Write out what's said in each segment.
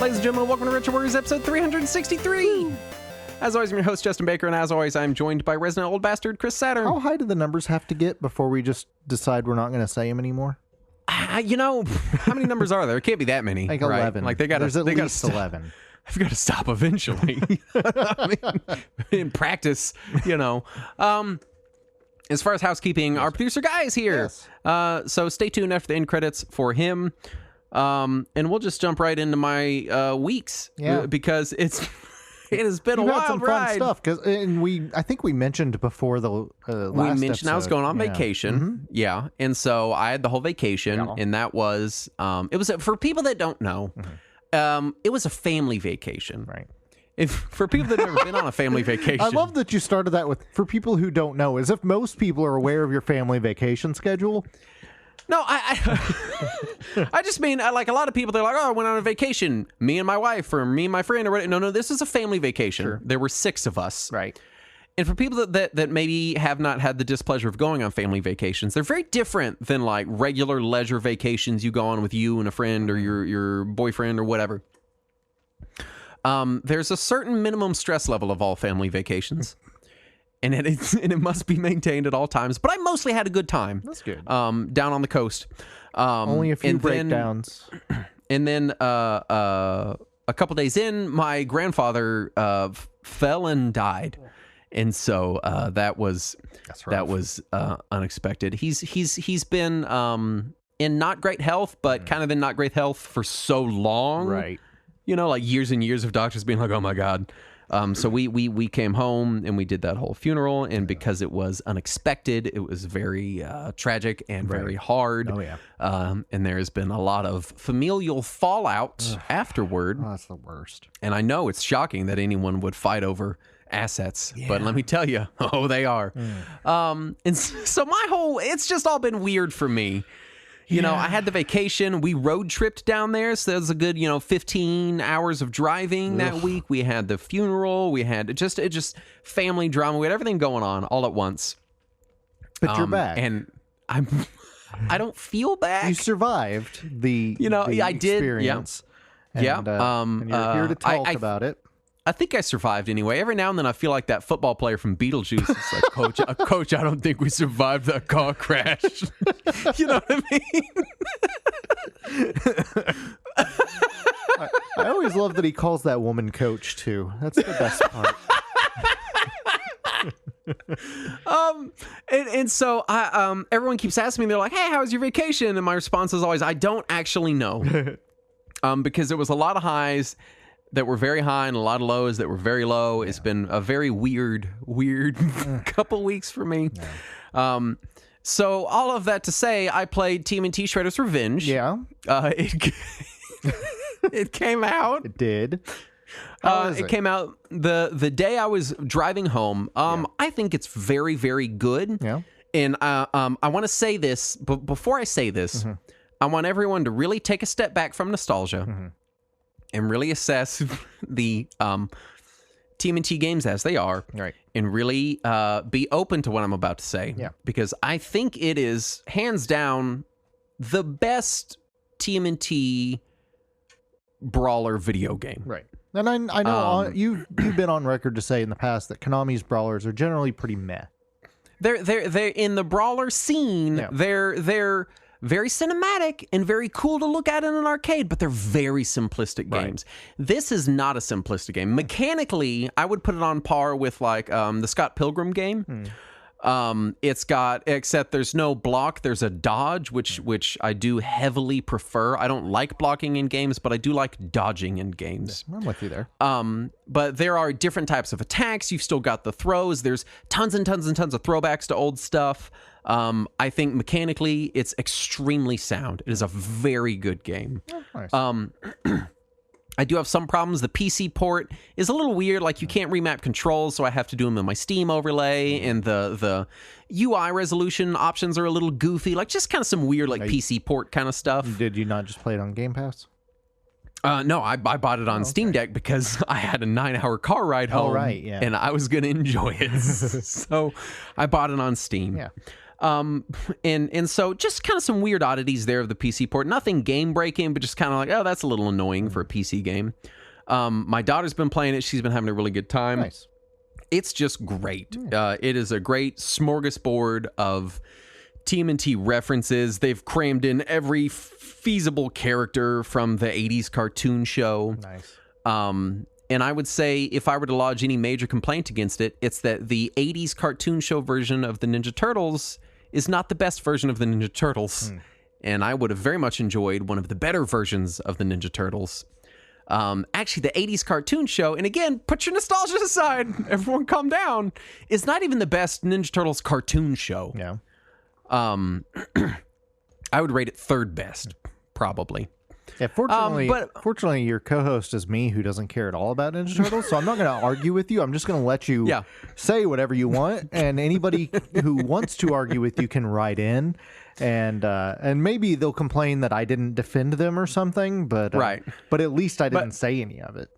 Ladies and gentlemen, welcome to Retro Warriors episode 363. As always, I'm your host, Justin Baker, and as always, I'm joined by resident old bastard, Chris Saturn. How high do the numbers have to get before we just decide we're not going to say them anymore? You know, how many numbers are there? It can't be that many. Like right? 11. Like There's at least 11. I've got to stop eventually. I mean, in practice, you know. As far as housekeeping, our producer Guy is here. Yes. So stay tuned after the end credits for him. And we'll just jump right into my weeks. Yeah. Because it has been a wild had some ride. fun stuff. I think we mentioned before the last We mentioned episode. I was going on Yeah. vacation. Mm-hmm. Yeah. And so I had the whole vacation. Yeah. And that was, it was, for people that don't know, it was a family vacation. Right. For people that have never been on a family vacation. I love that you started that with, for people who don't know, as if most people are aware of your family vacation schedule. No, I just mean, like, a lot of people, they're like, oh, I went on a vacation, me and my wife, or me and my friend, or whatever. No, this is a family vacation. Sure. There were 6 of us. Right. And for people that maybe have not had the displeasure of going on family vacations, they're very different than, like, regular leisure vacations you go on with you and a friend or your boyfriend or whatever. There's a certain minimum stress level of all family vacations. And it must be maintained at all times. But I mostly had a good time. That's good. Down on the coast. Only a few breakdowns. And then a couple days in, my grandfather fell and died. And so that was unexpected. He's been in not great health, but kind of in not great health for so long. Right. You know, like years and years of doctors being like, oh my God. So we came home and we did that whole funeral, and because it was unexpected, it was very tragic and very hard. Oh, yeah. And there's been a lot of familial fallout afterward. Oh, that's the worst. And I know it's shocking that anyone would fight over assets, but let me tell you, they are. And so it's just all been weird for me. You know, I had the vacation. We road tripped down there, so that was a good, 15 hours of driving that week. We had the funeral. We had just family drama. We had everything going on all at once. But you're back. And I don't feel back. You survived the I did. experience. Yeah. And you're here to talk about it. I think I survived anyway. Every now and then I feel like that football player from Beetlejuice. It's like, Coach, I don't think we survived that car crash. You know what I mean? I always love that he calls that woman Coach, too. That's the best part. And so everyone keeps asking me, they're like, hey, how was your vacation? And my response is always, I don't actually know. Because there was a lot of highs that were very high and a lot of lows that were very low. It's been a very weird couple weeks for me. Yeah. So all of that to say, I played TMNT Shredder's Revenge. Yeah. It came out. It did. It came out the day I was driving home. I think it's very, very good. Yeah. And I want to say this, but before I say this, I want everyone to really take a step back from nostalgia and really assess the TMNT games as they are, right, and really be open to what I'm about to say. Yeah. Because I think it is hands down the best TMNT brawler video game. Right. And I know you've been on record to say in the past that Konami's brawlers are generally pretty meh. They're in the brawler scene. Yeah. They're very cinematic and very cool to look at in an arcade, but they're very simplistic games. This is not a simplistic game. Mechanically, I would put it on par with like the Scott Pilgrim game. It's got, except there's no block, there's a dodge, which I do heavily prefer. I don't like blocking in games, but I do like dodging in games. I'm with you there. But there are different types of attacks. You've still got the throws. There's tons and tons and tons of throwbacks to old stuff. I think mechanically it's extremely sound. It is a very good game. Oh, nice. I do have some problems. The PC port is a little weird. Like, you can't remap controls, so I have to do them in my Steam overlay, and the UI resolution options are a little goofy. Like, just kind of some weird, like, PC port kind of stuff. Did you not just play it on Game Pass? No, I bought it on Steam Deck because I had a 9-hour car ride home, right, yeah. and I was going to enjoy it. So I bought it on Steam. Yeah. And so just kind of some weird oddities there of the PC port. Nothing game breaking, but just kind of like, oh, that's a little annoying for a PC game. My daughter's been playing it. She's been having a really good time. Nice. It's just great. It is a great smorgasbord of TMNT references. They've crammed in every feasible character from the 80s cartoon show. Nice. And I would say if I were to lodge any major complaint against it, it's that the 80s cartoon show version of the Ninja Turtles is not the best version of the Ninja Turtles. And I would have very much enjoyed one of the better versions of the Ninja Turtles. Actually, the 80s cartoon show, and again, put your nostalgia aside, everyone calm down, is not even the best Ninja Turtles cartoon show. Yeah. I would rate it third best, probably. Yeah, fortunately, your co-host is me, who doesn't care at all about Ninja Turtles, so I'm not going to argue with you. I'm just going to let you say whatever you want, and anybody who wants to argue with you can write in, and maybe they'll complain that I didn't defend them or something, but but at least I didn't say any of it.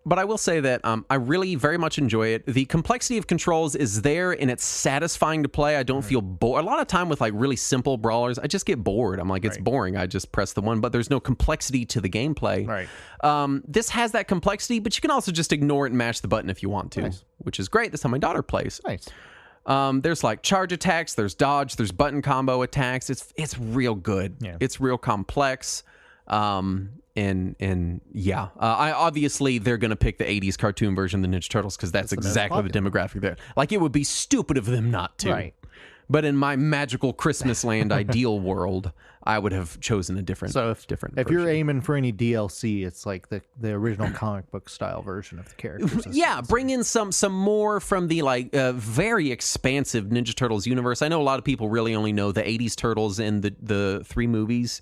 But I will say that I really very much enjoy it. The complexity of controls is there, and it's satisfying to play. I don't feel bored. A lot of time with like really simple brawlers, I just get bored. I'm like, it's boring. I just press the one, but there's no complexity to the gameplay. Right. This has that complexity, but you can also just ignore it and mash the button if you want to, which is great. That's how my daughter plays. Nice. There's like charge attacks, there's dodge, there's button combo attacks. It's real good. Yeah. It's real complex. I obviously they're gonna pick the 80s cartoon version of the Ninja Turtles because that's exactly the demographic there. Like, it would be stupid of them not to. Right. But in my magical Christmas land ideal world, I would have chosen a different. So if version. You're aiming for any DLC, it's like the original comic book style version of the characters. Yeah, bring in some more from the very expansive Ninja Turtles universe. I know a lot of people really only know the 80s Turtles and the 3 movies.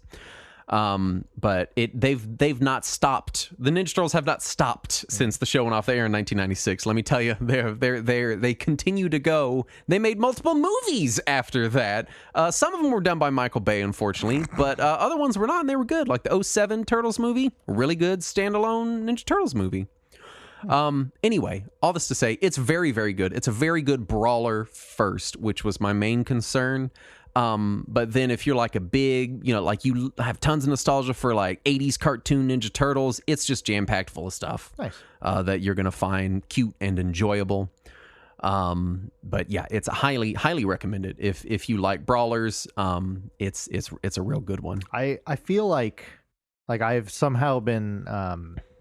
But they've not stopped. The Ninja Turtles have not stopped since the show went off the air in 1996. Let me tell you, they continue to go. They made multiple movies after that. Some of them were done by Michael Bay, unfortunately, but other ones were not, and they were good. Like the 2007 Turtles movie, really good standalone Ninja Turtles movie. Anyway, all this to say, it's very, very good. It's a very good brawler first, which was my main concern. But then if you're like a big, like you have tons of nostalgia for like 80s cartoon Ninja Turtles, it's just jam-packed full of stuff. Nice. That you're going to find cute and enjoyable. But yeah, it's highly, highly recommended. If you like brawlers, it's a real good one. I feel like I've somehow been,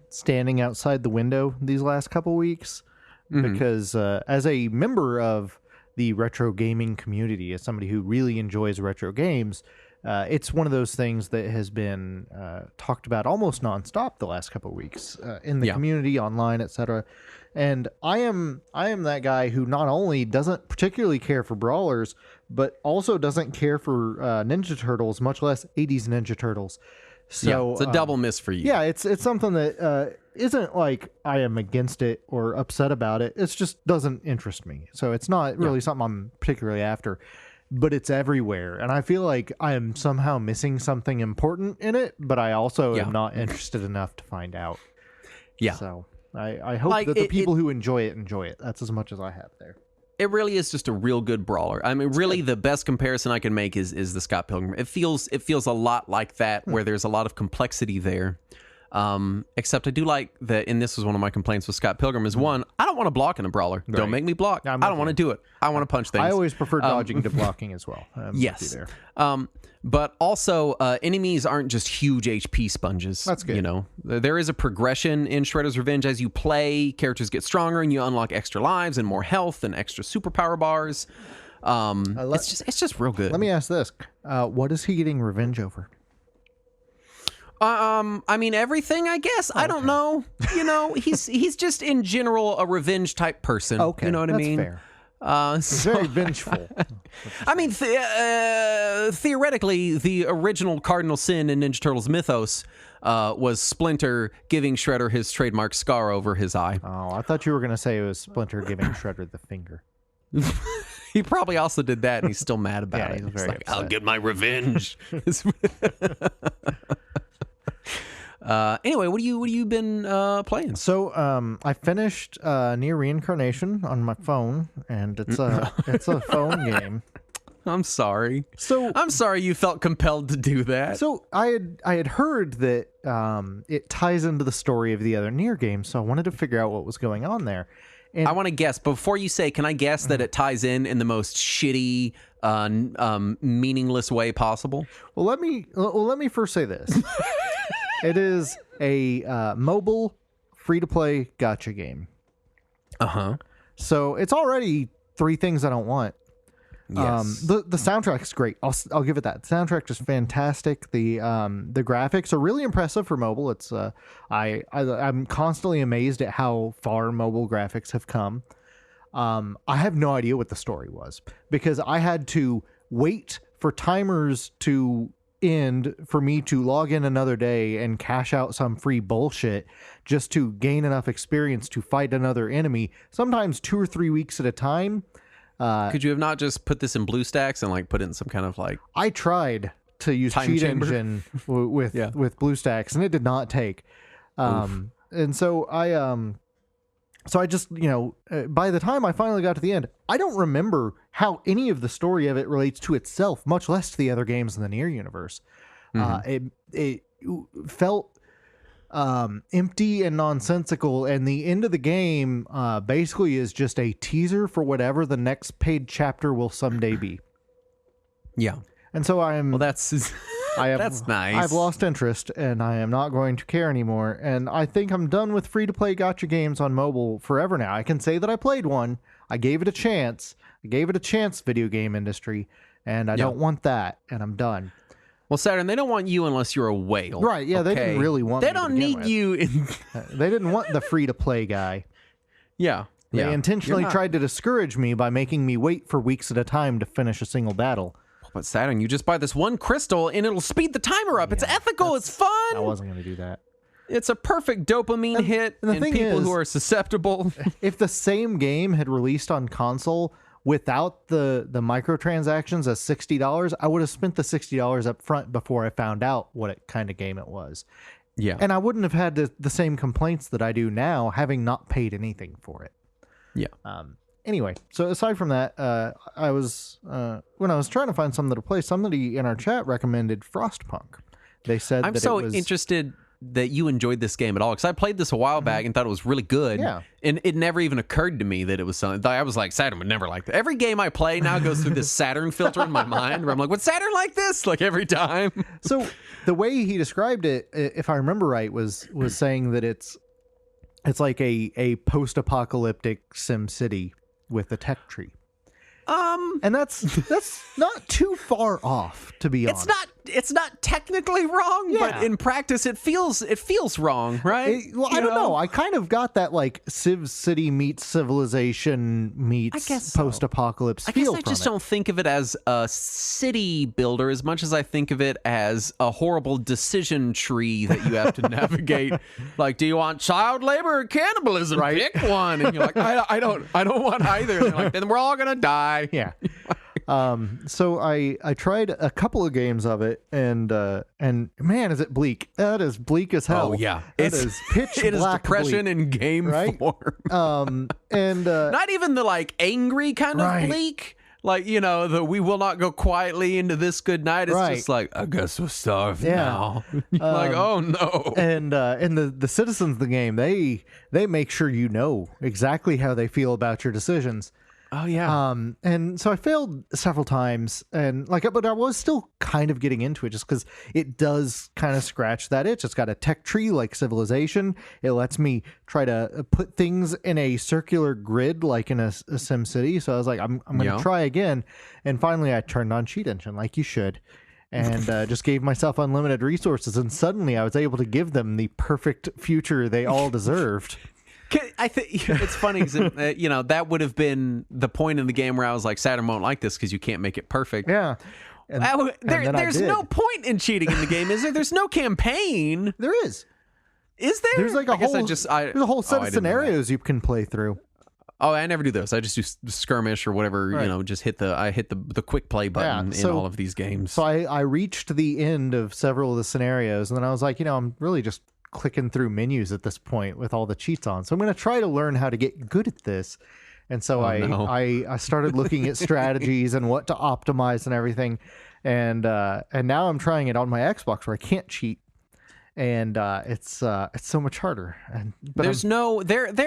standing outside the window these last couple weeks because, as a member of the retro gaming community, as somebody who really enjoys retro games, it's one of those things that has been talked about almost nonstop the last couple of weeks in the community, online, etc. And I am that guy who not only doesn't particularly care for brawlers, but also doesn't care for Ninja Turtles, much less 80s Ninja Turtles. So it's a double miss for you. Yeah, it's something that isn't like I am against it or upset about it. It just doesn't interest me. So it's not really something I'm particularly after, but it's everywhere. And I feel like I am somehow missing something important in it, but I also am not interested enough to find out. Yeah. So I hope that the people who enjoy it. That's as much as I have there. It really is just a real good brawler. I mean, really, the best comparison I can make is the Scott Pilgrim. It feels a lot like that, where there's a lot of complexity there. Except I do like that, and this was one of my complaints with Scott Pilgrim, is one, I don't want to block in a brawler. Right. Don't make me block. I don't want to do it. I want to punch things. I always prefer dodging to blocking as well. Yes. But also, enemies aren't just huge HP sponges. That's good. There is a progression in Shredder's Revenge as you play. Characters get stronger, and you unlock extra lives and more health and extra superpower bars. It's just real good. Let me ask this: what is he getting revenge over? I mean, everything, I guess. I don't know. He's just in general a revenge type person. Okay, you know what I mean? Fair. Very vengeful. I mean, theoretically, the original cardinal sin in Ninja Turtles mythos was Splinter giving Shredder his trademark scar over his eye. Oh, I thought you were going to say it was Splinter giving Shredder the finger. He probably also did that, and he's still mad about it. He's like, I'll get my revenge. Anyway, what have you been playing? So I finished Near Reincarnation on my phone, and it's a phone game. I'm sorry. So I'm sorry you felt compelled to do that. So I had heard that it ties into the story of the other Nier games, so I wanted to figure out what was going on there. And I want to guess. Before you say, can I guess that it ties in the most shitty, meaningless way possible? well, let me first say this: it is a mobile free-to-play gacha game. So it's already three things I don't want. Yes. The soundtrack's great. I'll give it that. The soundtrack is fantastic. The graphics are really impressive for mobile. It's I'm constantly amazed at how far mobile graphics have come. I have no idea what the story was because I had to wait for timers to end for me to log in another day and cash out some free bullshit just to gain enough experience to fight another enemy, sometimes 2 or 3 weeks at a time. Could you have not just put this in BlueStacks and like put it in some kind of like... I tried to use Time Cheat chamber? Engine with BlueStacks, and it did not take. And so I just, by the time I finally got to the end, I don't remember how any of the story of it relates to itself, much less to the other games in the Nier universe. It felt empty and nonsensical, and the end of the game basically is just a teaser for whatever the next paid chapter will someday be. Yeah. And so that's that's nice. I've lost interest, and I am not going to care anymore. And I think I'm done with free-to-play gacha games on mobile forever now. I can say that I played one. I gave it a chance. Video game industry, and I don't want that, and I'm done. Well, Saturn, they don't want you unless you're a whale. Right, yeah, okay? they didn't really want They me to don't begin need with. you in... They didn't want the free-to-play guy. Yeah. They intentionally tried to discourage me by making me wait for weeks at a time to finish a single battle. But Saturn, you just buy this one crystal and it'll speed the timer up. It's ethical. It's fun. I wasn't going to do that. It's a perfect dopamine hit and the in thing people is- who are susceptible. If the same game had released on console without the microtransactions as $60, I would have spent the $60 up front before I found out what kind of game it was. Yeah. And I wouldn't have had the same complaints that I do now, having not paid anything for it. Yeah. Anyway, so aside from that, I was when I was trying to find something to play, somebody in our chat recommended Frostpunk. They said I'm that so it was interested that you enjoyed this game at all, because I played this a while back and thought it was really good. Yeah. And it never even occurred to me that it was something. I was like, Saturn would never like that. Every game I play now goes through this Saturn filter in my mind where I'm like, would Saturn like this? Like every time. So the way he described it, if I remember right, was saying that it's like a post-apocalyptic Sim City with a tech tree. And that's not too far off, to be honest. It's not technically wrong, but in practice it feels wrong, right? I don't know. I kind of got that like Civ City meets Civilization meets post-apocalypse feel I just don't think of it as a city builder as much as I think of it as a horrible decision tree that you have to navigate. Like, do you want child labor or cannibalism? Right. Pick one. And you're like, I don't want either. And they're like, then we're all gonna die. Yeah. So I tried a couple of games of it, and man, is it bleak? That is bleak as hell. Oh yeah, That is pitch it is black depression bleak, in game right? form. And Not even the like angry kind of Right. bleak. Like, the we will not go quietly into this good night. It's Right. just like, I guess we're starved Yeah. now. Like, oh no. and the citizens of the game, they make sure you know exactly how they feel about your decisions. Oh yeah. And so I failed several times, and but I was still kind of getting into it just because it does kind of scratch that itch. It's got a tech tree like Civilization. It lets me try to put things in a circular grid like in a Sim City. So I was like, I'm going to try again. And finally I turned on Cheat Engine like you should. And just gave myself unlimited resources. And suddenly I was able to give them the perfect future they all deserved. I think it's funny because that would have been the point in the game where I was like, Saturn won't like this because you can't make it perfect. Yeah. And then I There's did. no point in cheating in the game, is there? There's no campaign. There is. Is there? There's like there's a whole set of scenarios you can play through. Oh, I never do those. I just do skirmish or whatever. Right. Just hit the quick play button in all of these games. So I reached the end of several of the scenarios, and then I was like, I'm really just clicking through menus at this point with all the cheats on. So I'm going to try to learn how to get good at this. And so no. I started looking at strategies and what to optimize and everything. And now I'm trying it on my Xbox where I can't cheat. And it's so much harder. But there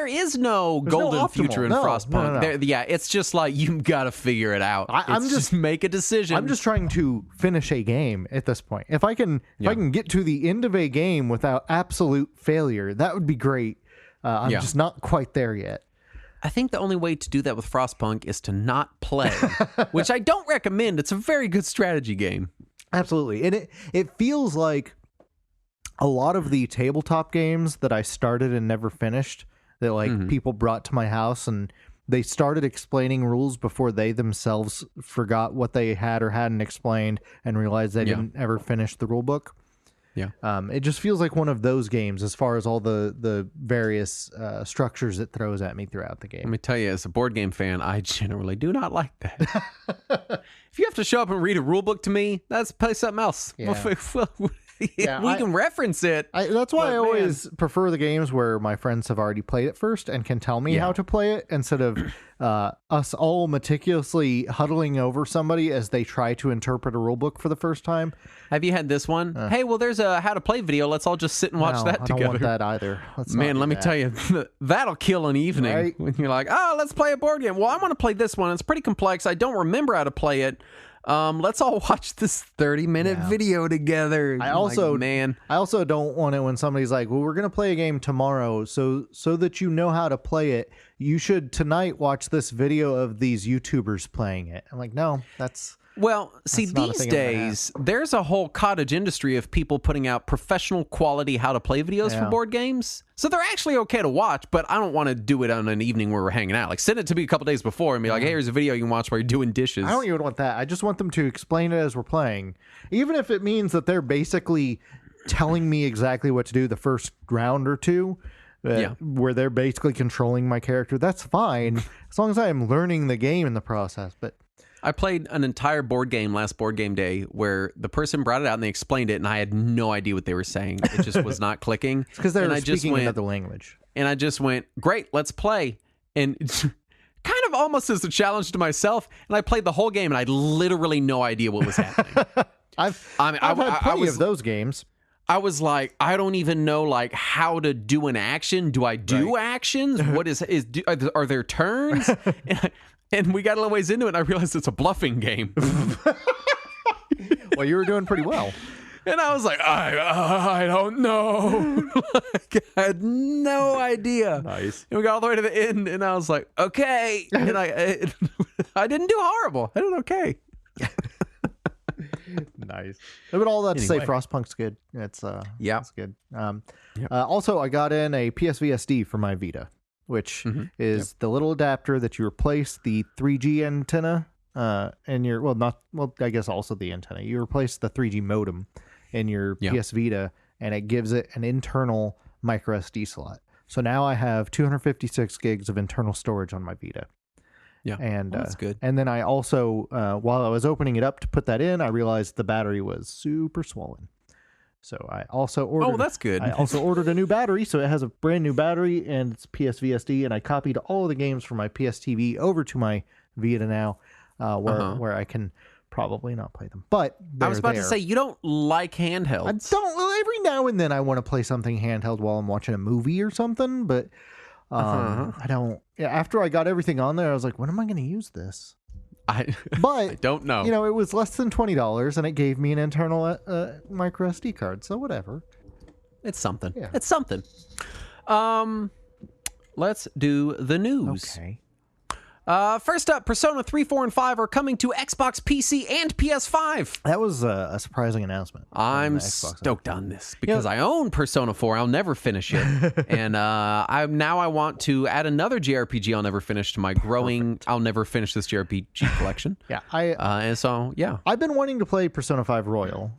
is no golden optimal. future in Frostpunk. No. Yeah, it's just like you got to figure it out. I'm just make a decision. I'm just trying to finish a game at this point. If I can get to the end of a game without absolute failure, that would be great. I'm just not quite there yet. I think the only way to do that with Frostpunk is to not play, which I don't recommend. It's a very good strategy game. Absolutely. And it feels like a lot of the tabletop games that I started and never finished that like people brought to my house and they started explaining rules before they themselves forgot what they had or hadn't explained and realized they didn't ever finish the rule book. Yeah. It just feels like one of those games as far as all the various structures it throws at me throughout the game. Let me tell you, as a board game fan, I generally do not like that. If you have to show up and read a rule book to me, let's play something else. Yeah. We can reference it. That's why I always prefer the games where my friends have already played it first and can tell me how to play it instead of us all meticulously huddling over somebody as they try to interpret a rule book for the first time. Have you had this one? Hey, well, there's a how to play video. Let's all just sit and watch that together. I don't want that either. Man, let me tell you, that'll kill an evening. Right? When you're like, oh, let's play a board game. Well, I want to play this one. It's pretty complex. I don't remember how to play it. Let's all watch this 30-minute video together. I also don't want it when somebody's like, well, we're going to play a game tomorrow. So that you know how to play it, you should tonight watch this video of these YouTubers playing it. I'm like, no, these days, there's a whole cottage industry of people putting out professional quality how to play videos for board games. So they're actually okay to watch, but I don't want to do it on an evening where we're hanging out. Like, send it to me a couple days before and be like, hey, here's a video you can watch while you're doing dishes. I don't even want that. I just want them to explain it as we're playing. Even if it means that they're basically telling me exactly what to do the first round or two, where they're basically controlling my character, that's fine, as long as I am learning the game in the process. But I played an entire board game last board game day where the person brought it out and they explained it and I had no idea what they were saying. It just was not clicking. It's because they were speaking another language. And I just went, great, let's play. And it's kind of almost as a challenge to myself. And I played the whole game and I had literally no idea what was happening. I've had plenty of those games. I was like, I don't even know like how to do an action. Do I do actions? What are there turns? And we got a little ways into it, and I realized it's a bluffing game. Well, you were doing pretty well. And I was like, I don't know. Like, I had no idea. Nice. And we got all the way to the end, and I was like, okay. And I didn't do horrible. I did okay. Nice. But all that to say, Frostpunk's good. It's good. Also, I got in a PSVSD for my Vita, which is the little adapter that you replace the 3G antenna in your, I guess also the antenna. You replace the 3G modem in your PS Vita, and it gives it an internal micro SD slot. So now I have 256 gigs of internal storage on my Vita. Yeah, and that's good. And then I also, while I was opening it up to put that in, I realized the battery was super swollen. So I also ordered. Oh, that's good. I also ordered a new battery, so it has a brand new battery, and it's PSVSD. And I copied all of the games from my PS TV over to my Vita now, where I can probably not play them. But I was about to say, you don't like handhelds. I don't. Well, every now and then I want to play something handheld while I'm watching a movie or something, but I don't. Yeah, after I got everything on there, I was like, when am I going to use this? I don't know. You know, it was less than $20, and it gave me an internal micro SD card. So whatever. It's something. Yeah. It's something. Let's do the news. Okay. First up, Persona 3, 4, and 5 are coming to Xbox, PC, and PS5. That was a surprising announcement. I'm stoked on this because I own Persona 4. I'll never finish it. And I want to add another JRPG I'll never finish to my growing I'll never finish this JRPG collection. Yeah. I've been wanting to play Persona 5 Royal.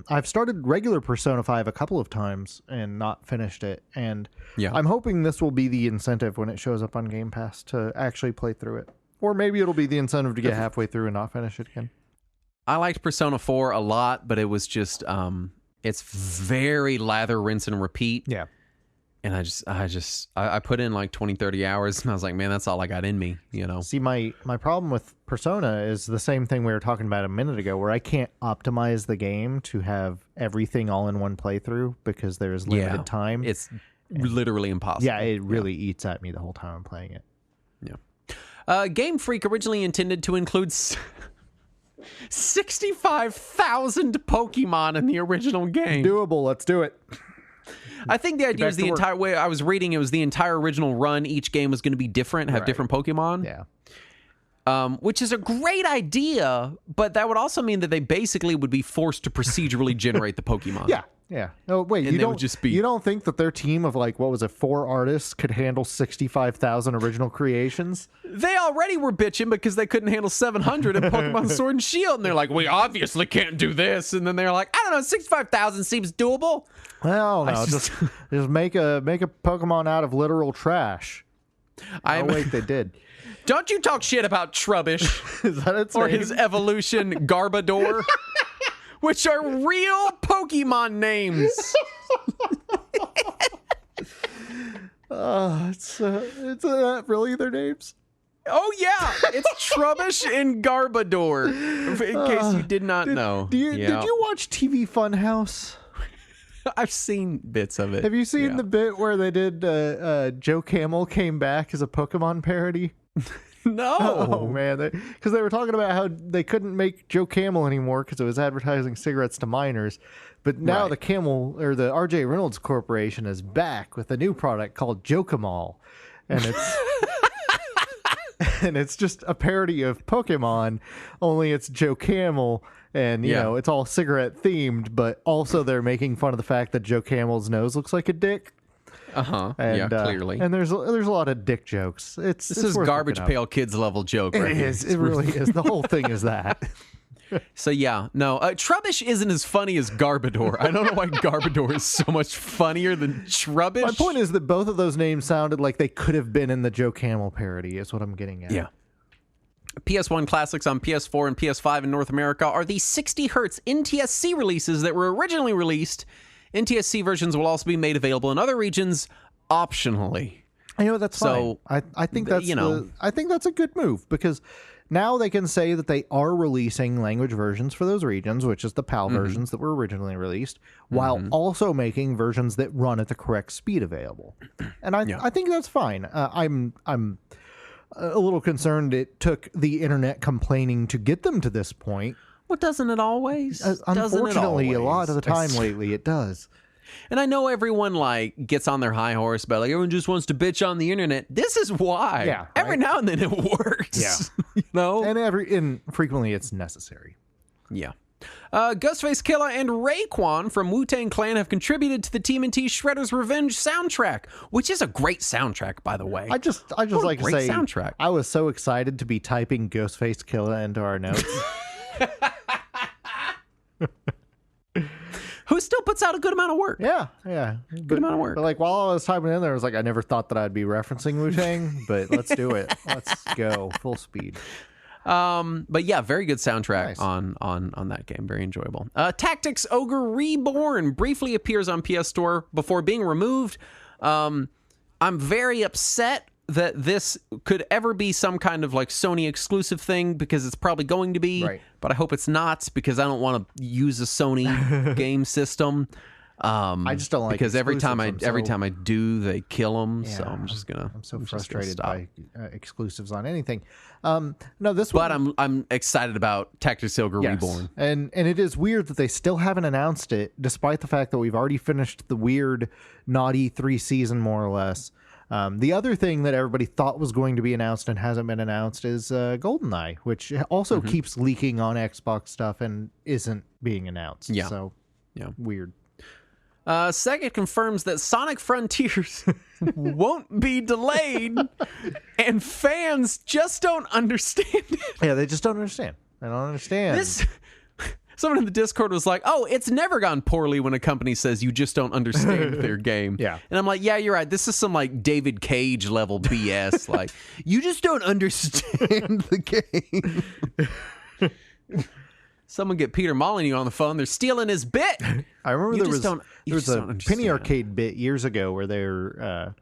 I've started regular Persona 5 a couple of times and not finished it. And I'm hoping this will be the incentive when it shows up on Game Pass to actually play through it. Or maybe it'll be the incentive to get halfway through and not finish it again. I liked Persona 4 a lot, but it was just it's very lather, rinse, and repeat. Yeah. And I put in like 20, 30 hours, and I was like, man, that's all I got in me, you know? See, my problem with Persona is the same thing we were talking about a minute ago, where I can't optimize the game to have everything all in one playthrough because there's limited time. It's literally impossible. Yeah, it really eats at me the whole time I'm playing it. Yeah. Game Freak originally intended to include 65,000 Pokemon in the original game. Doable, let's do it. I think the idea is the entire way I was reading, it was the entire original run. Each game was going to be different, have different Pokemon. Yeah. Which is a great idea, but that would also mean that they basically would be forced to procedurally generate the Pokemon. Yeah. Yeah. Oh, wait, And you don't think that their team of 4 artists could handle 65,000 original creations? They already were bitching because they couldn't handle 700 in Pokemon Sword and Shield. And they're like, we obviously can't do this. And then they're like, I don't know, 65,000 seems doable. Well, no, just make a Pokemon out of literal trash. Wait, they did. Don't you talk shit about Trubbish Is that its or name? his evolution Garbodor, which are real Pokemon names. It's really their names? Oh yeah, it's Trubbish and Garbodor. In case you did not know. Did you watch TV Funhouse? I've seen bits of it. Have you seen the bit where they did Joe Camel came back as a Pokemon parody? No. Oh man, because they were talking about how they couldn't make Joe Camel anymore because it was advertising cigarettes to minors. But now the Camel or the R.J. Reynolds Corporation is back with a new product called Jokamal, and it's and it's just a parody of Pokemon, only it's Joe Camel. And, you know, it's all cigarette themed, but also they're making fun of the fact that Joe Camel's nose looks like a dick. Yeah, clearly. And there's a lot of dick jokes. This is Garbage Pail Kids level joke. It is. It really is. The whole thing is that. So, yeah, no. Trubbish isn't as funny as Garbodor. I don't know why Garbodor is so much funnier than Trubbish. My point is that both of those names sounded like they could have been in the Joe Camel parody, is what I'm getting at. Yeah. PS1 classics on PS4 and PS5 in North America are the 60 Hz NTSC releases that were originally released. NTSC versions will also be made available in other regions optionally. I know that's fine. I think that's I think that's a good move because now they can say that they are releasing language versions for those regions, which is the PAL versions that were originally released, while also making versions that run at the correct speed available. And I think that's fine. I'm a little concerned it took the internet complaining to get them to this point. Well, doesn't it always? Unfortunately, a lot of the time lately it does. And I know everyone gets on their high horse about everyone just wants to bitch on the internet. This is why. Yeah, every now and then it works. Yeah. You know? And frequently it's necessary. Yeah. Ghostface Killah and Raekwon from Wu-Tang Clan have contributed to the TMNT Shredder's Revenge soundtrack, which is a great soundtrack, by the way. I just like to say, soundtrack. I was so excited to be typing Ghostface Killah into our notes. Who still puts out a good amount of work. Yeah. Good amount of work. But while I was typing in there, I was like, I never thought that I'd be referencing Wu-Tang, but let's do it. Let's go full speed. But yeah, very good soundtrack on that game. Very enjoyable. Tactics Ogre Reborn briefly appears on PS Store before being removed. I'm very upset that this could ever be some kind of Sony exclusive thing because it's probably going to be, but I hope it's not because I don't want to use a Sony game system. I just don't like because every time I do, they kill them. Yeah, so I'm so frustrated by exclusives on anything. No, this one. But I'm excited about Tactics Ogre Reborn. And it is weird that they still haven't announced it, despite the fact that we've already finished the weird Naughty 3 season more or less. The other thing that everybody thought was going to be announced and hasn't been announced is GoldenEye, which also keeps leaking on Xbox stuff and isn't being announced. Yeah. So weird. Sega confirms that Sonic Frontiers won't be delayed, and fans just don't understand it. Yeah, they just don't understand. They don't understand. Someone in the Discord was like, oh, it's never gone poorly when a company says you just don't understand their game. Yeah. And I'm like, yeah, you're right. This is some David Cage level BS. You just don't understand the game. Someone get Peter Molyneux on the phone. They're stealing his bit. I remember You there just was a don't understand. Penny Arcade bit years ago where they were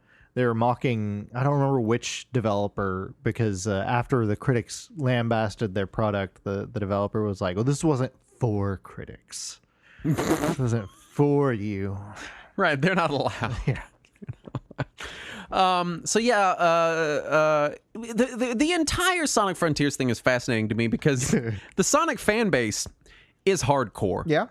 mocking, I don't remember which developer, because after the critics lambasted their product, the developer was like, well, this wasn't for critics. This wasn't for you. Right, they're not allowed. Yeah. The entire Sonic Frontiers thing is fascinating to me because the Sonic fan base is hardcore. Yeah.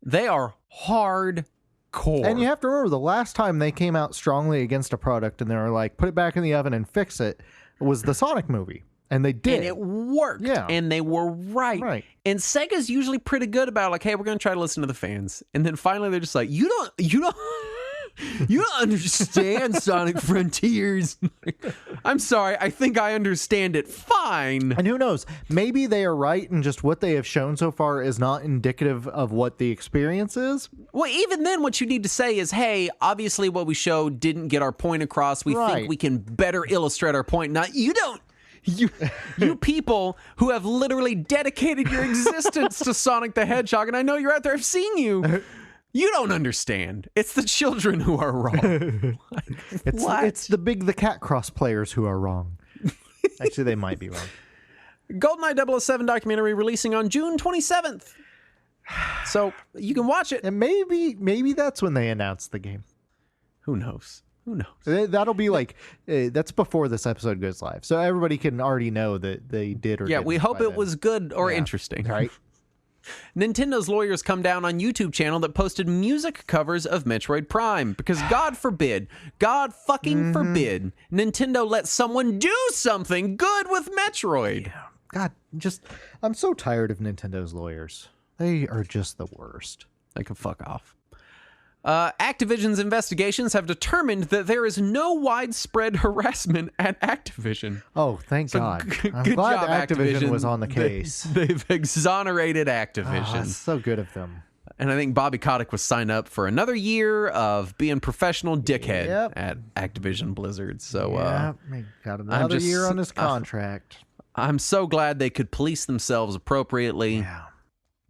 They are hardcore. And you have to remember, the last time they came out strongly against a product and they were like, put it back in the oven and fix it, was the Sonic movie. And they did. And it worked. Yeah. And they were right. Right. And Sega's usually pretty good about like, hey, we're going to try to listen to the fans. And then finally they're just like, you don't understand Sonic Frontiers. I'm sorry. I think I understand it fine. And who knows? Maybe they are right, and just what they have shown so far is not indicative of what the experience is. Well, even then, what you need to say is, hey, obviously what we showed didn't get our point across. We think we can better illustrate our point. Not you don't. You people who have literally dedicated your existence to Sonic the Hedgehog, and I know you're out there, I've seen you. You don't understand. It's the children who are wrong. It's the cat cross players who are wrong. Actually, they might be wrong. GoldenEye 007 documentary releasing on June 27th. So you can watch it. And maybe that's when they announce the game. Who knows? Who knows? That'll be like, that's before this episode goes live. So everybody can already know that they did or didn't. Yeah, we hope it was good or interesting. Right. Nintendo's lawyers come down on YouTube channel that posted music covers of Metroid Prime because God forbid, God fucking forbid, Nintendo let someone do something good with Metroid. Yeah. God, I'm so tired of Nintendo's lawyers. They are just the worst. They can fuck off. Activision's investigations have determined that there is no widespread harassment at Activision. Oh, thank God. I'm glad Activision was on the case. They've exonerated Activision. That's so good of them. And I think Bobby Kotick was signed up for another year of being professional dickhead at Activision Blizzard. So he got another year on his contract. I'm so glad they could police themselves appropriately. Yeah.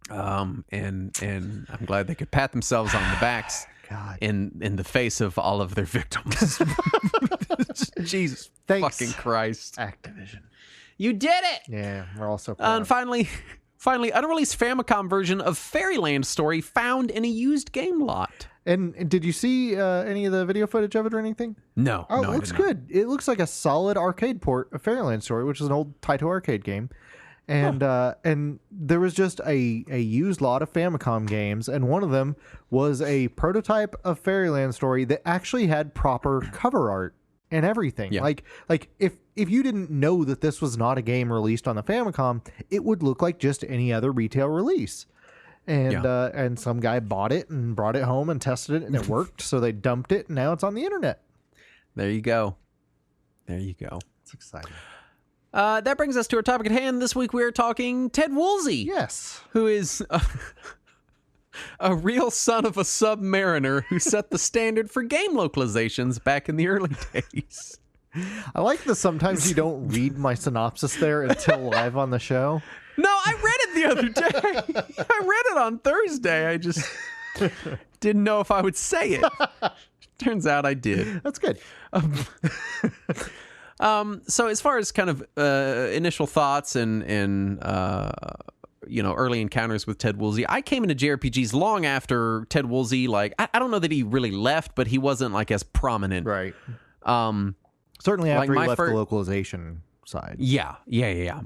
And I'm glad they could pat themselves on the backs in the face of all of their victims. Jesus fucking Christ. Activision. You did it! Yeah, we're all so proud. And finally, unreleased Famicom version of Fairyland Story found in a used game lot. And did you see any of the video footage of it or anything? No. Oh, no, it looks good. It looks like a solid arcade port of Fairyland Story, which is an old Taito arcade game. And and there was just a used lot of Famicom games, and one of them was a prototype of Fairyland Story that actually had proper cover art and everything. Yeah. Like if you didn't know that this was not a game released on the Famicom, it would look like just any other retail release. And and some guy bought it and brought it home and tested it, and it worked. So they dumped it, and now it's on the internet. There you go. It's exciting. That brings us to our topic at hand. This week we are talking Ted Woolsey. Yes. Who is a real son of a submariner who set the standard for game localizations back in the early days. I like that sometimes you don't read my synopsis there until live on the show. No, I read it the other day. I read it on Thursday. I just didn't know if I would say it. Turns out I did. That's good. So as far as kind of initial thoughts and early encounters with Ted Woolsey, I came into JRPGs long after Ted Woolsey. Like I don't know that he really left, but he wasn't like as prominent. Right. Certainly after he left the localization side. Yeah.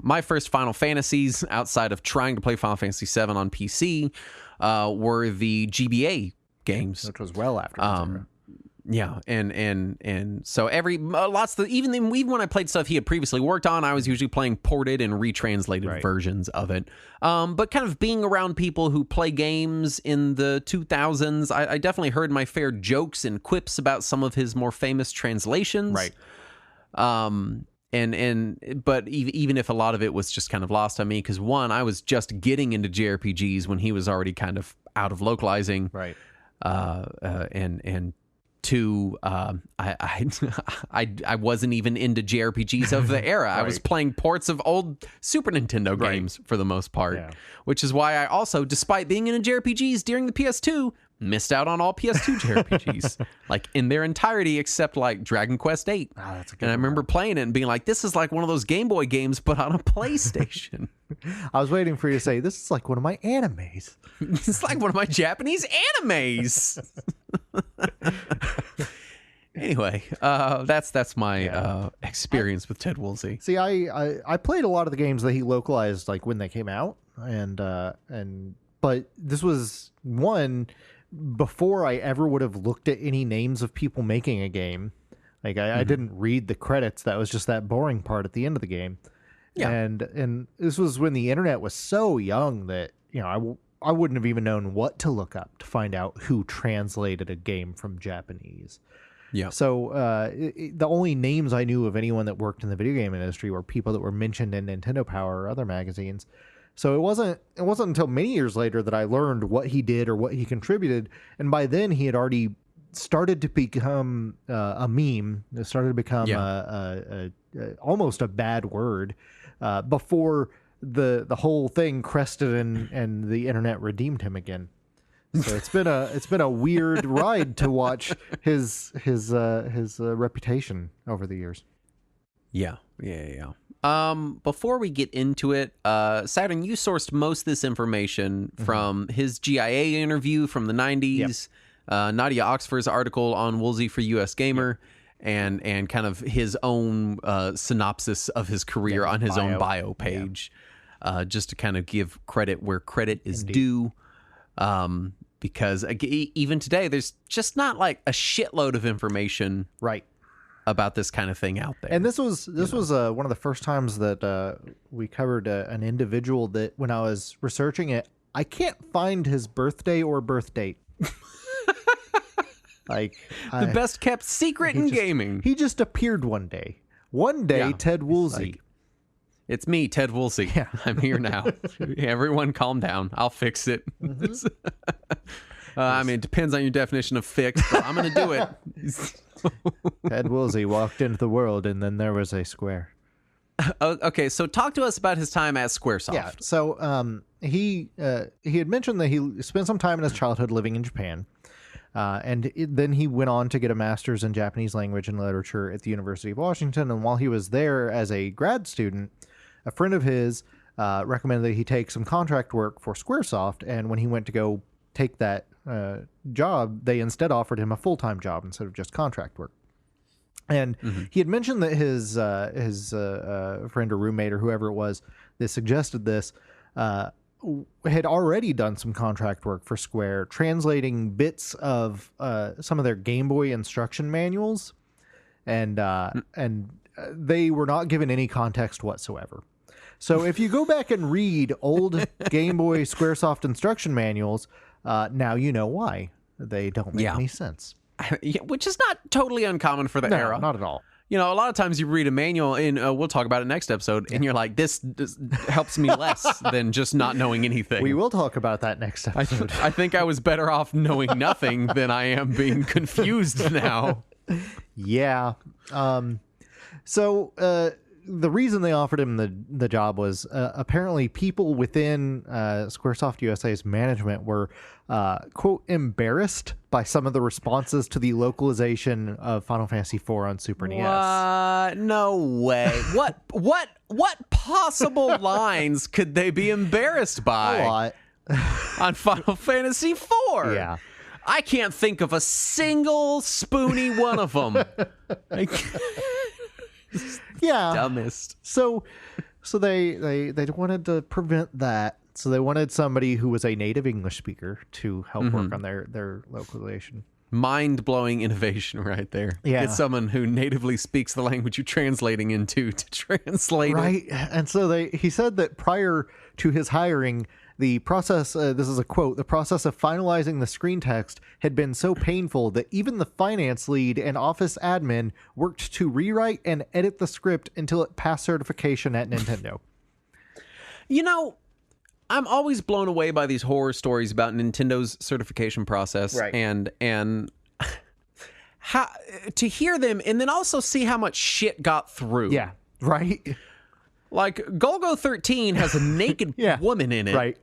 My first Final Fantasies outside of trying to play Final Fantasy VII on PC were the GBA games, which was well after his era. Yeah, and so even when I played stuff he had previously worked on, I was usually playing ported and retranslated versions of it. But kind of being around people who play games in the 2000s, I definitely heard my fair jokes and quips about some of his more famous translations. Right. But even if a lot of it was just kind of lost on me, because one, I was just getting into JRPGs when he was already kind of out of localizing. Right. And to I wasn't even into JRPGs of the era. I was playing ports of old Super Nintendo games for the most part, which is why I also, despite being into JRPGs during the PS2, missed out on all PS2 JRPGs, like in their entirety except like Dragon Quest VIII. Oh, that's a good and I remember playing it and being like, this is like one of those Game Boy games, but on a PlayStation. I was waiting for you to say, this is like one of my animes. It's like one of my Japanese animes. Anyway, that's my experience with Ted Woolsey. See, I played a lot of the games that he localized like when they came out, but this was one before I ever would have looked at any names of people making a game. Like I didn't read the credits. That was just that boring part at the end of the game. Yeah. And this was when the internet was so young that, I wouldn't have even known what to look up to find out who translated a game from Japanese. Yeah. So the only names I knew of anyone that worked in the video game industry were people that were mentioned in Nintendo Power or other magazines. So it wasn't until many years later that I learned what he did or what he contributed, and by then he had already started to become a meme. It started to become almost a bad word before the whole thing crested and the internet redeemed him again. So it's been a weird ride to watch his reputation over the years. Yeah. Before we get into it, Saturn, you sourced most of this information from his GIA interview from the 90s, Nadia Oxford's article on Woolsey for US Gamer, and kind of his own synopsis of his career on his own bio page, just to kind of give credit where credit is due. Because even today, there's just not like a shitload of information about this kind of thing out there. And this was one of the first times that we covered an individual that when I was researching it, I can't find his birthday or birth date. Like the best kept secret in gaming. He just appeared one day. Ted Woolsey. It's me, Ted Woolsey. Yeah. I'm here now. Everyone calm down. I'll fix it. I mean, it depends on your definition of fix, but I'm going to do it. Ted Woolsey walked into the world, and then there was a square. Okay, so talk to us about his time at Squaresoft. Yeah, so he had mentioned that he spent some time in his childhood living in Japan, then he went on to get a master's in Japanese language and literature at the University of Washington, and while he was there as a grad student, a friend of his recommended that he take some contract work for Squaresoft, and when he went to go take that job, they instead offered him a full-time job instead of just contract work. And he had mentioned that his friend or roommate or whoever it was that suggested this had already done some contract work for Square, translating bits of some of their Game Boy instruction manuals, and they were not given any context whatsoever. So if you go back and read old Game Boy Squaresoft instruction manuals, now you know why they don't make any sense. Which is not totally uncommon for the era. Not at all. A lot of times you read a manual, and we'll talk about it next episode, and you're like, this helps me less than just not knowing anything. We will talk about that next episode. I think I was better off knowing nothing than I am being confused now. Yeah. So the reason they offered him the job was apparently people within Squaresoft USA's management were, quote, embarrassed by some of the responses to the localization of Final Fantasy IV on Super NES. No way. What possible lines could they be embarrassed by? A lot. On Final Fantasy IV? Yeah. I can't think of a single spoony one of them. Yeah. Dumbest. So they wanted to prevent that. So they wanted somebody who was a native English speaker to help work on their localization. Mind-blowing innovation right there. Yeah. Get someone who natively speaks the language you're translating into to translate it. Right. And so he said that prior to his hiring, the process, this is a quote, the process of finalizing the screen text had been so painful that even the finance lead and office admin worked to rewrite and edit the script until it passed certification at Nintendo. I'm always blown away by these horror stories about Nintendo's certification process. Right. And how to hear them and then also see how much shit got through. Yeah, right? Like, Golgo 13 has a naked woman in it. Right.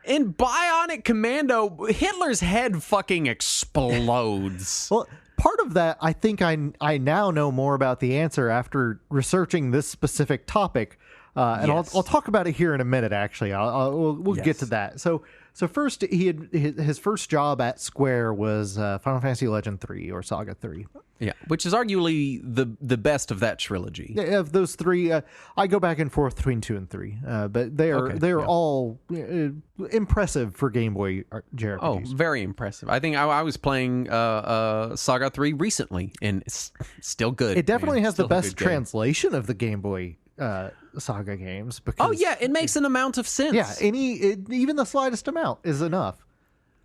In Bionic Commando, Hitler's head fucking explodes. Well, part of that, I think I now know more about the answer after researching this specific topic. And I'll talk about it here in a minute, actually. We'll get to that. So first, his first job at Square was Final Fantasy Legend 3 or Saga 3. Yeah, which is arguably the best of that trilogy. Yeah, of those three, I go back and forth between 2 and 3, but they're all impressive for Game Boy JRPGs. Oh, very impressive. I think I was playing Saga 3 recently, and it's still good. It definitely has the best translation of the Game Boy Saga games. Because it makes an amount of sense. Yeah, even the slightest amount is enough.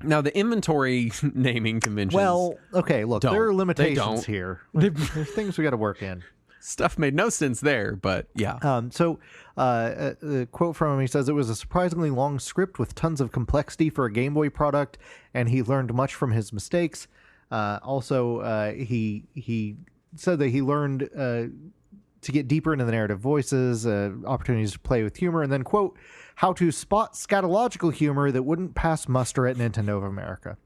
Now, the inventory naming conventions... Well, okay, look, there are limitations here. There's things we got to work in. Stuff made no sense there, but yeah. So, a quote from him, he says, "It was a surprisingly long script with tons of complexity for a Game Boy product, and he learned much from his mistakes." Also, he said that he learned to get deeper into the narrative voices, opportunities to play with humor, and then, quote, "how to spot scatological humor that wouldn't pass muster at Nintendo of America."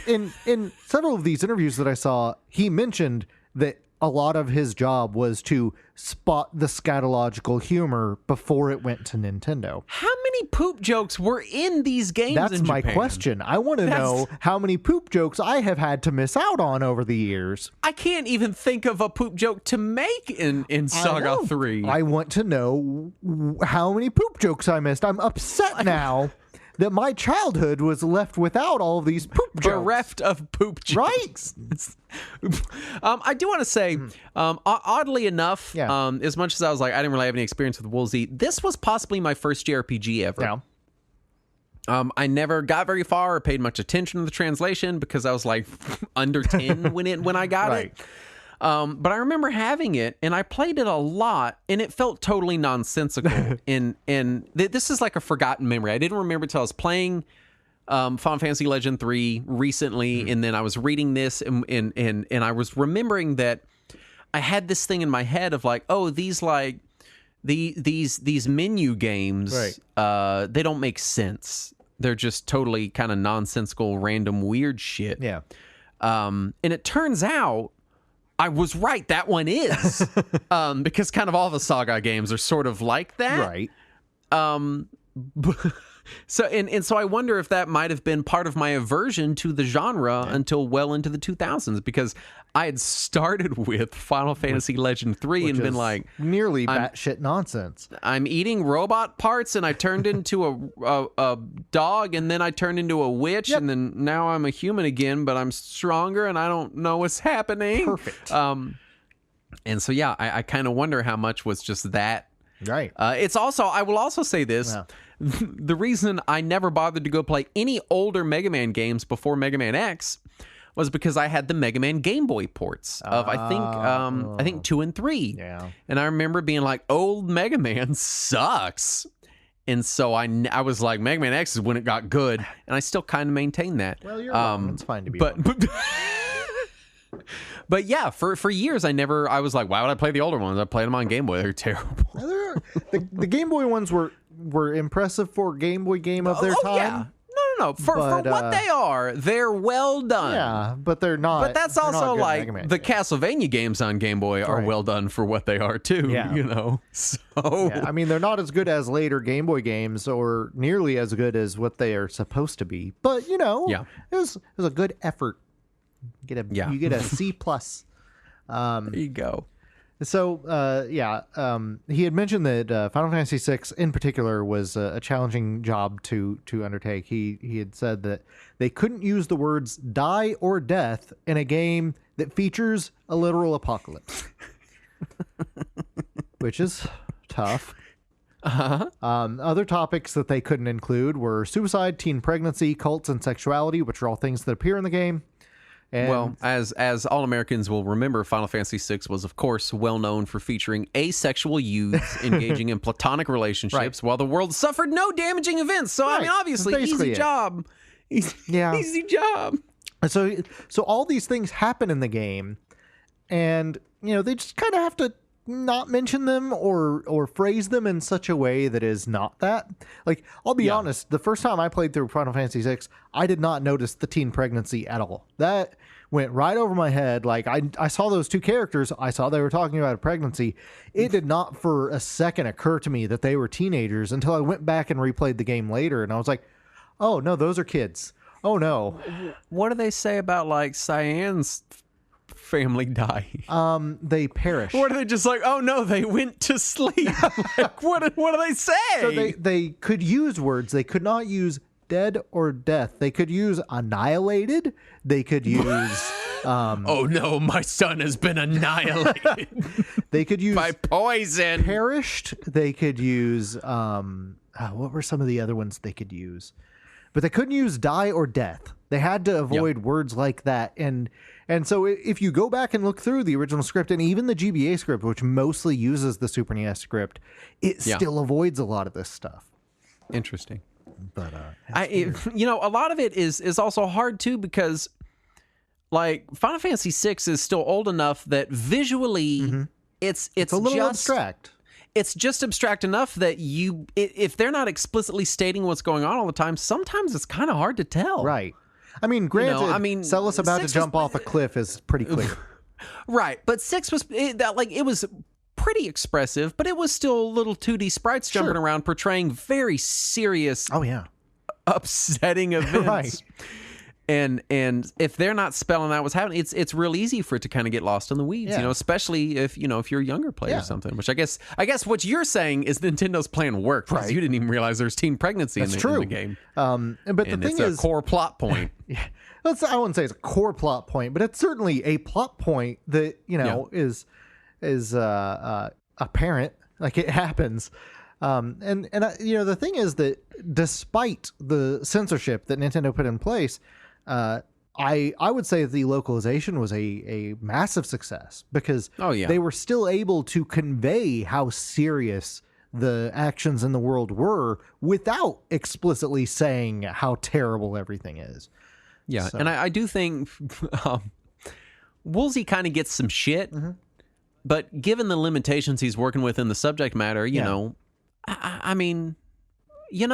In several of these interviews that I saw, he mentioned that a lot of his job was to spot the scatological humor before it went to Nintendo. How many poop jokes were in these games? That's my question. I want to know how many poop jokes I have had to miss out on over the years. I can't even think of a poop joke to make in Saga 3. I want to know how many poop jokes I missed. I'm upset now that my childhood was left without all of these poop jokes. Bereft of poop jokes. Right. I do want to say, oddly enough, as much as I was like, I didn't really have any experience with Woolsey, this was possibly my first JRPG ever. Yeah. I never got very far or paid much attention to the translation because I was like under 10 when I got it. But I remember having it, and I played it a lot, and it felt totally nonsensical. and this is like a forgotten memory. I didn't remember until I was playing Final Fantasy Legend 3 recently, and then I was reading this, and I was remembering that I had this thing in my head of like, oh, these menu games, they don't make sense. They're just totally kind of nonsensical, random, weird shit. Yeah. And it turns out I was right. That one is because kind of all the Saga games are sort of like that, right? So so I wonder if that might have been part of my aversion to the genre until well into the 2000s, because I had started with Final Fantasy Legend 3 and been like, nearly batshit nonsense. I'm eating robot parts, and I turned into a dog, and then I turned into a witch, and then now I'm a human again, but I'm stronger, and I don't know what's happening. Perfect. And so I kind of wonder how much was just that. Right. It's also, I will also say this. Yeah. The reason I never bothered to go play any older Mega Man games before Mega Man X was because I had the Mega Man Game Boy ports of I think 2 and 3. Yeah. And I remember being like, old Mega Man sucks. And so I was like, Mega Man X is when it got good, and I still kind of maintain that. Well, you're wrong. It's fine to be wrong. But yeah, for years I was like, why would I play the older ones? I played them on Game Boy. They're terrible. The Game Boy ones were impressive for Game Boy game of their time. Yeah. No. For what they are, they're well done. Yeah, but they're not. But that's also like the Castlevania games on Game Boy are well done for what they are too. Yeah. You know. So I mean, they're not as good as later Game Boy games, or nearly as good as what they are supposed to be. But it was a good effort. You get a C+. There you go. So, he had mentioned that Final Fantasy VI in particular was a challenging job to undertake. He had said that they couldn't use the words die or death in a game that features a literal apocalypse, which is tough. Other topics that they couldn't include were suicide, teen pregnancy, cults, and sexuality, which are all things that appear in the game. And well, as all Americans will remember, Final Fantasy VI was, of course, well known for featuring asexual youths engaging in platonic relationships while the world suffered no damaging events. So, I mean, obviously, easy job. Easy job. And so all these things happen in the game, and they just kind of have to not mention them or phrase them in such a way that is not that. Like, I'll be honest, the first time I played through Final Fantasy VI, I did not notice the teen pregnancy at all. That went right over my head. Like, I saw those two characters. I saw they were talking about a pregnancy. It did not for a second occur to me that they were teenagers until I went back and replayed the game later, and I was like, oh, no, those are kids. Oh, no. What do they say about, like, Cyan's family die? They perish. Or are they just like, oh, no, they went to sleep? Like, what do they say? So they could use words. They could not use dead or death. They could use annihilated. They could use... oh, no, my son has been annihilated. They could use... by poison. Perished. They could use... what were some of the other ones they could use? But they couldn't use die or death. They had to avoid words like that. And so if you go back and look through the original script and even the GBA script, which mostly uses the Super NES script, it still avoids a lot of this stuff. Interesting. But a lot of it is also hard too, because like Final Fantasy VI is still old enough that visually it's a little abstract. It's just abstract enough that if they're not explicitly stating what's going on all the time, sometimes it's kind of hard to tell. Right. I mean, granted, Celes about to jump off a cliff is pretty clear. Right. But 6 was it was pretty expressive, but it was still little 2D sprites jumping around portraying very serious, upsetting events. Right. And if they're not spelling out what's happening, it's real easy for it to kind of get lost in the weeds, especially if you're a younger player or something. Which I guess what you're saying is Nintendo's plan worked, because you didn't even realize there's teen pregnancy in the game. But the thing is, a core plot point. I wouldn't say it's a core plot point, but it's certainly a plot point that is apparent. Like, it happens. The thing is that despite the censorship that Nintendo put in place, I would say the localization was a massive success, because they were still able to convey how serious the actions in the world were without explicitly saying how terrible everything is. Yeah, and I do think Woolsey kind of gets some shit, but given the limitations he's working with in the subject matter, I mean... I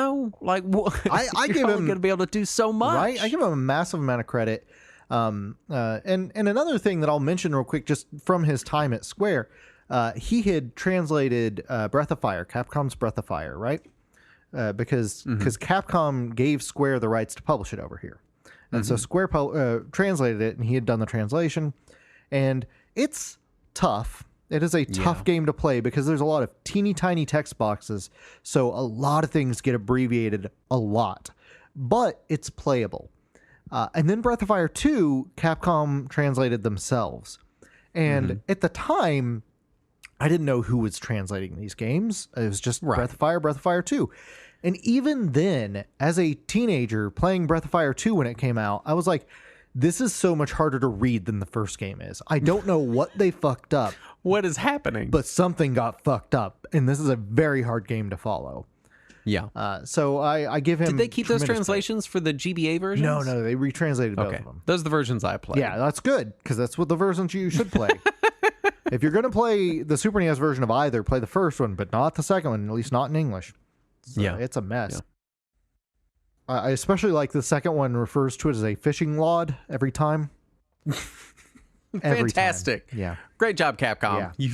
give him going to be able to do so much. Right? I give him a massive amount of credit. And another thing that I'll mention real quick, just from his time at Square, he had translated Breath of Fire, Capcom's Breath of Fire, right? Because Capcom gave Square the rights to publish it over here. And so Square translated it, and he had done the translation. And it's tough. It is a tough game to play because there's a lot of teeny tiny text boxes. So a lot of things get abbreviated a lot, but it's playable. And then Breath of Fire 2, Capcom translated themselves. And at the time, I didn't know who was translating these games. It was just Breath of Fire 2. And even then, as a teenager playing Breath of Fire 2 when it came out, I was like, this is so much harder to read than the first game is. I don't know what they fucked up. What is happening? But something got fucked up, and this is a very hard game to follow. Yeah. So I give him... Did they keep those translations for the GBA versions? No, they retranslated both of them. Those are the versions I played. Yeah, that's good, because that's what the versions you should play. If you're going to play the Super NES version of either, play the first one, but not the second one, at least not in English. So it's a mess. Yeah. I especially like the second one refers to it as a fishing rod every time. Fantastic. Yeah. Great job, Capcom. Yeah.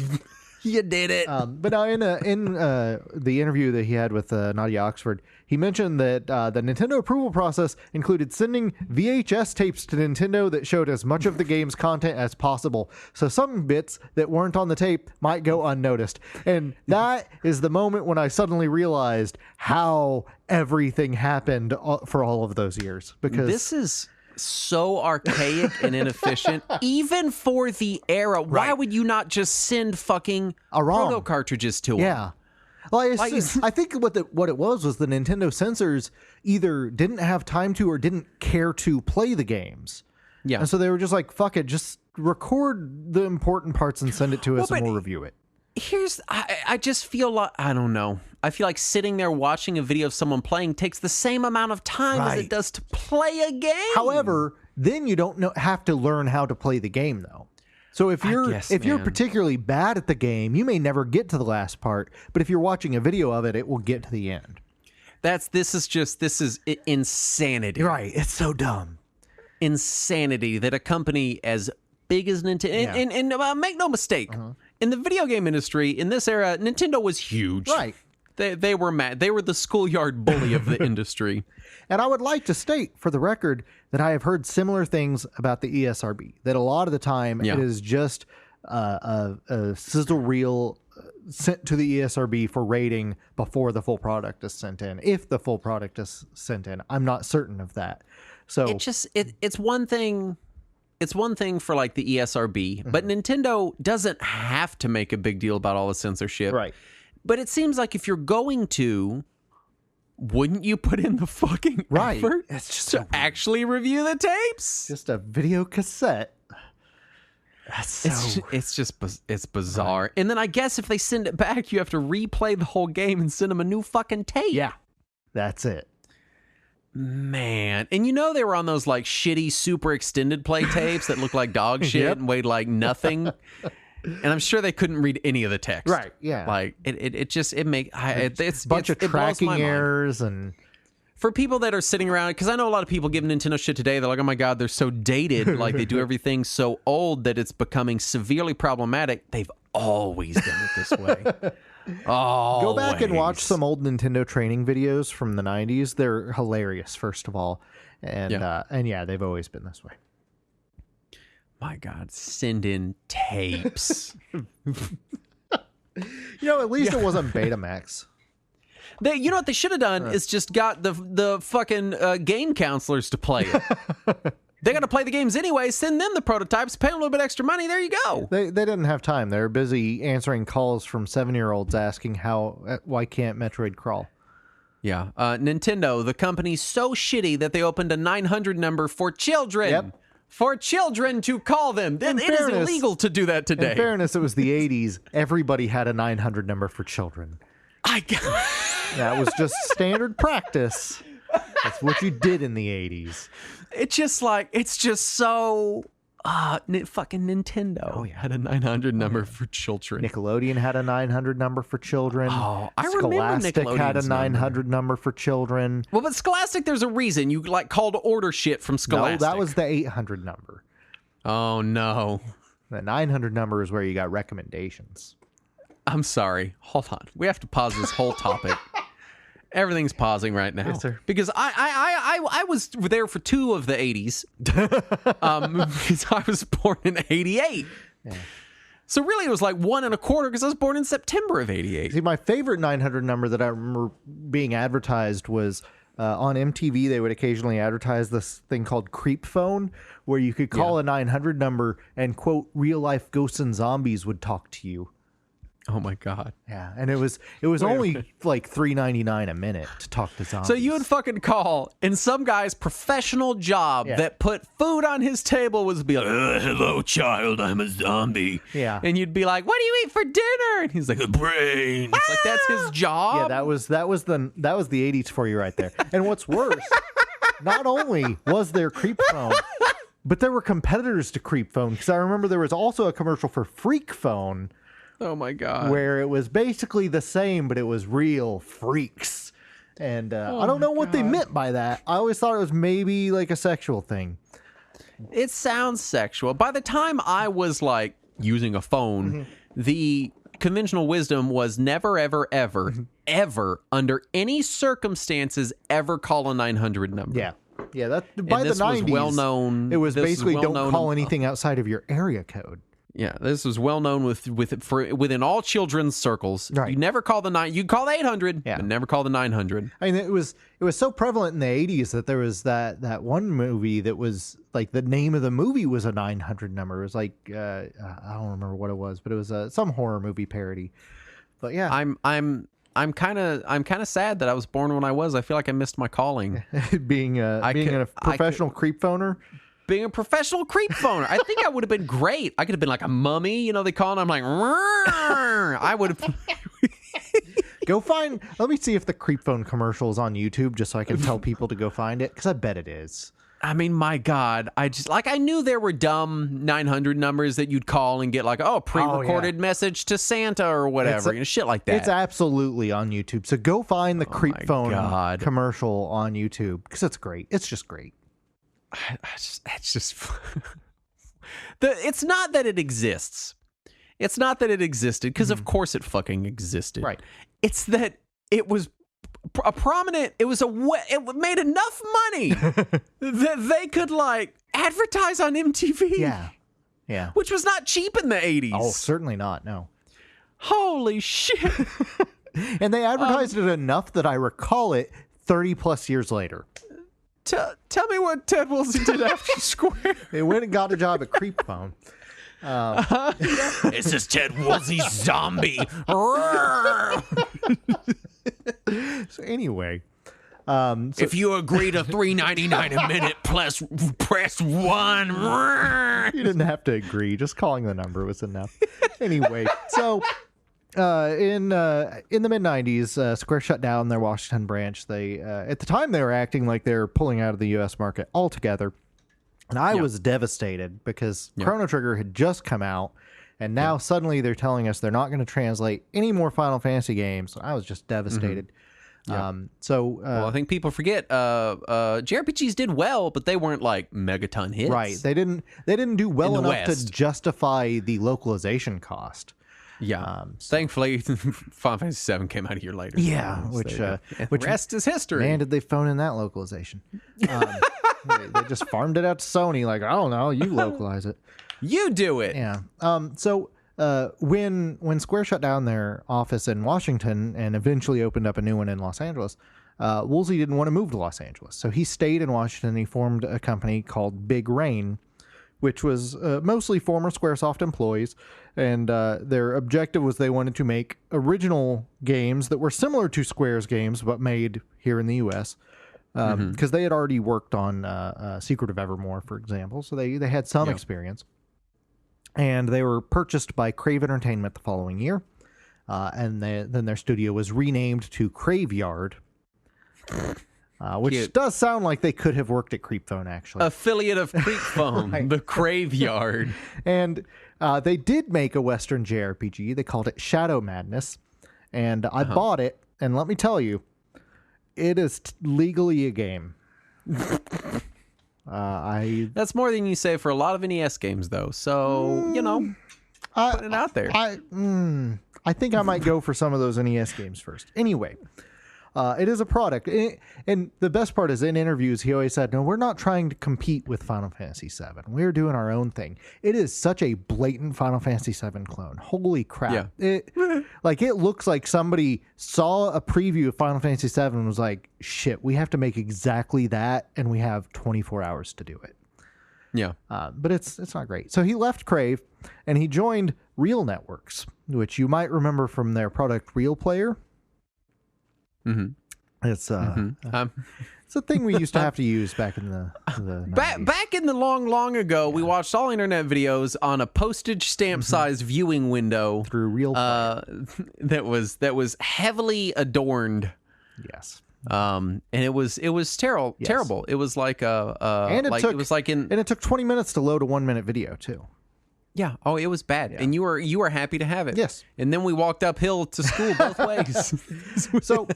You did it. But now in the interview that he had with Nadia Oxford, he mentioned that the Nintendo approval process included sending VHS tapes to Nintendo that showed as much of the game's content as possible. So some bits that weren't on the tape might go unnoticed. And that is the moment when I suddenly realized how everything happened for all of those years. Because this is so archaic and inefficient, even for the era. Why would you not just send fucking proto cartridges to them? Yeah. Well, I think what it was the Nintendo censors either didn't have time to or didn't care to play the games. Yeah. And so they were just like, fuck it, just record the important parts and send it to us and we'll review it. I just feel like, I don't know. I feel like sitting there watching a video of someone playing takes the same amount of time as it does to play a game. However, Then you don't have to learn how to play the game, though. So if you're particularly bad at the game, you may never get to the last part. But if you're watching a video of it, it will get to the end. This is insanity. Right. It's so dumb. Insanity that a company as big as Nintendo, and make no mistake, in the video game industry, in this era, Nintendo was huge. Right. They were mad. They were the schoolyard bully of the industry. And I would like to state, for the record, that I have heard similar things about the ESRB. That a lot of the time it is just a sizzle reel sent to the ESRB for rating before the full product is sent in. If the full product is sent in, I'm not certain of that. So it's one thing. It's one thing for like the ESRB, but Nintendo doesn't have to make a big deal about all the censorship. Right. But it seems like if you're going to, wouldn't you put in the fucking effort it's just to actually review the tapes? Just a video cassette. It's bizarre. Right. And then I guess if they send it back, you have to replay the whole game and send them a new fucking tape. Yeah, that's it. Man. And they were on those like shitty super extended play tapes that looked like dog shit and weighed like nothing. And I'm sure they couldn't read any of the text. Right, yeah. Like, it's a bunch of tracking errors. And for people that are sitting around, because I know a lot of people give Nintendo shit today, they're like, oh my God, they're so dated. Like, they do everything so old that it's becoming severely problematic. They've always done it this way. Go back and watch some old Nintendo training videos from the 90s. They're hilarious, first of all. And they've always been this way. My God, send in tapes. At least it wasn't Betamax. You know what they should have done is just got the fucking game counselors to play it. They got to play the games anyway. Send them the prototypes. Pay them a little bit extra money. There you go. They didn't have time. They were busy answering calls from 7-year-olds asking why can't Metroid crawl. Yeah, Nintendo, the company's so shitty that they opened a 900 number for children. Yep. For children to call them. It is illegal to do that today. In fairness, it was the 80s. Everybody had a 900 number for children. That was just standard practice. That's what you did in the 80s. It's just so... fucking Nintendo had a 900 number for children. Nickelodeon had a 900 number for children. Oh, I remember Scholastic had a 900 number for children. Well, but Scholastic, there's a reason. You like call to order shit from Scholastic. No, that was the 800 number. Oh, no. The 900 number is where you got recommendations. I'm sorry. Hold on. We have to pause this whole topic. Everything's pausing right now. Yes, sir. Because I was there for 2 of the 80s. Because I was born in 88. Yeah. So really it was like 1 1/4 because I was born in September of 88. See, my favorite 900 number that I remember being advertised was on MTV. They would occasionally advertise this thing called Creep Phone, where you could call a 900 number and, quote, real life ghosts and zombies would talk to you. Oh my God. Yeah, and it was only like $3.99 a minute to talk to zombies. So you would fucking call, and some guy's professional job that put food on his table was be like, hello, child, I'm a zombie. Yeah. And you'd be like, what do you eat for dinner? And he's like, a brain. It's like, that's his job? Yeah, that was the 80s for you right there. And what's worse, not only was there Creep Phone, but there were competitors to Creep Phone, because I remember there was also a commercial for Freak Phone. Oh my God. Where it was basically the same, but it was real freaks. And I don't know what they meant by that. I always thought it was maybe like a sexual thing. It sounds sexual. By the time I was like using a phone, the conventional wisdom was never, ever, ever, ever, under any circumstances, ever call a 900 number. Yeah. Yeah, that by the 90s, was well known. It was basically don't call anything outside of your area code. Yeah, this was well known within all children's circles. Right. You never call you call the 800, but never call the 900. I mean, it was so prevalent in the 80s that there was that one movie that was like the name of the movie was a 900 number. It was like I don't remember what it was, but it was some horror movie parody. But yeah, I'm kind of sad that I was born when I was. I feel like I missed my calling. being a professional creep phoner. Being a professional creep phoner. I think I would have been great. I could have been like a mummy, they call it. I'm like, I would have. Let me see if the creep phone commercial is on YouTube just so I can tell people to go find it, because I bet it is. I mean, my God, I knew there were dumb 900 numbers that you'd call and get like, pre-recorded message to Santa or whatever, shit like that. It's absolutely on YouTube. So go find the Creep Phone commercial on YouTube because it's great. It's just great. It's just it's not that it exists. It's not that it existed because of course it fucking existed. Right. It's that it was a prominent. It made enough money that they could like advertise on MTV. Yeah. Which was not cheap in the 80s. Oh, certainly not. No. Holy shit. And they advertised it enough that I recall it 30 plus years later. Tell me what Ted Woolsey did after Square. They went and got a job at Creep Phone. This is Ted Woolsey's zombie. So anyway, if you agree to $3.99 a minute plus press 1. You didn't have to agree. Just calling the number was enough. Anyway, so in the mid 90s, Square shut down their Washington branch. They at the time they were acting like they're pulling out of the U.S. market altogether, and I was devastated because Chrono Trigger had just come out, and now suddenly they're telling us they're not going to translate any more Final Fantasy games. I was just devastated. Well, I think people forget JRPGs did well, but they weren't like megaton hits. Right. They didn't do well enough to justify the localization cost. Yeah. Thankfully, Final Fantasy VII came out a year later. Yeah, which rest is history. Man, did they phone in that localization? They just farmed it out to Sony. Like, I don't know, you localize it. You do it. Yeah. So when Square shut down their office in Washington and eventually opened up a new one in Los Angeles, Woolsey didn't want to move to Los Angeles, so he stayed in Washington. He formed a company called Big Rain, which was mostly former Squaresoft employees, and their objective was they wanted to make original games that were similar to Square's games, but made here in the U.S., because they had already worked on Secret of Evermore, for example, so they had some experience. And they were purchased by Crave Entertainment the following year, and then their studio was renamed to Craveyard, which does sound like they could have worked at Creep Phone, actually. Affiliate of Creep Phone, right. The Craveyard. And they did make a Western JRPG. They called it Shadow Madness, and I bought it, and let me tell you, it is legally a game. That's more than you say for a lot of NES games, though. So, putting it out there. I think I might go for some of those NES games first. Anyway, it is a product. And the best part is in interviews, he always said, no, we're not trying to compete with Final Fantasy VII. We're doing our own thing. It is such a blatant Final Fantasy VII clone. Holy crap. Yeah. It looks like somebody saw a preview of Final Fantasy VII and was like, shit, we have to make exactly that, and we have 24 hours to do it. Yeah. But it's not great. So he left Crave, and he joined Real Networks, which you might remember from their product Real Player. It's it's a thing we used to have to use back in the 90s. Back in the long ago, we watched all internet videos on a postage stamp size viewing window through Real Player. that was heavily adorned. Yes. And it was terrible. Yes. Terrible. It was like and it took 20 minutes to load a 1 minute video too. Yeah. Oh, it was bad. Yeah. And you were happy to have it. Yes. And then we walked uphill to school both ways. So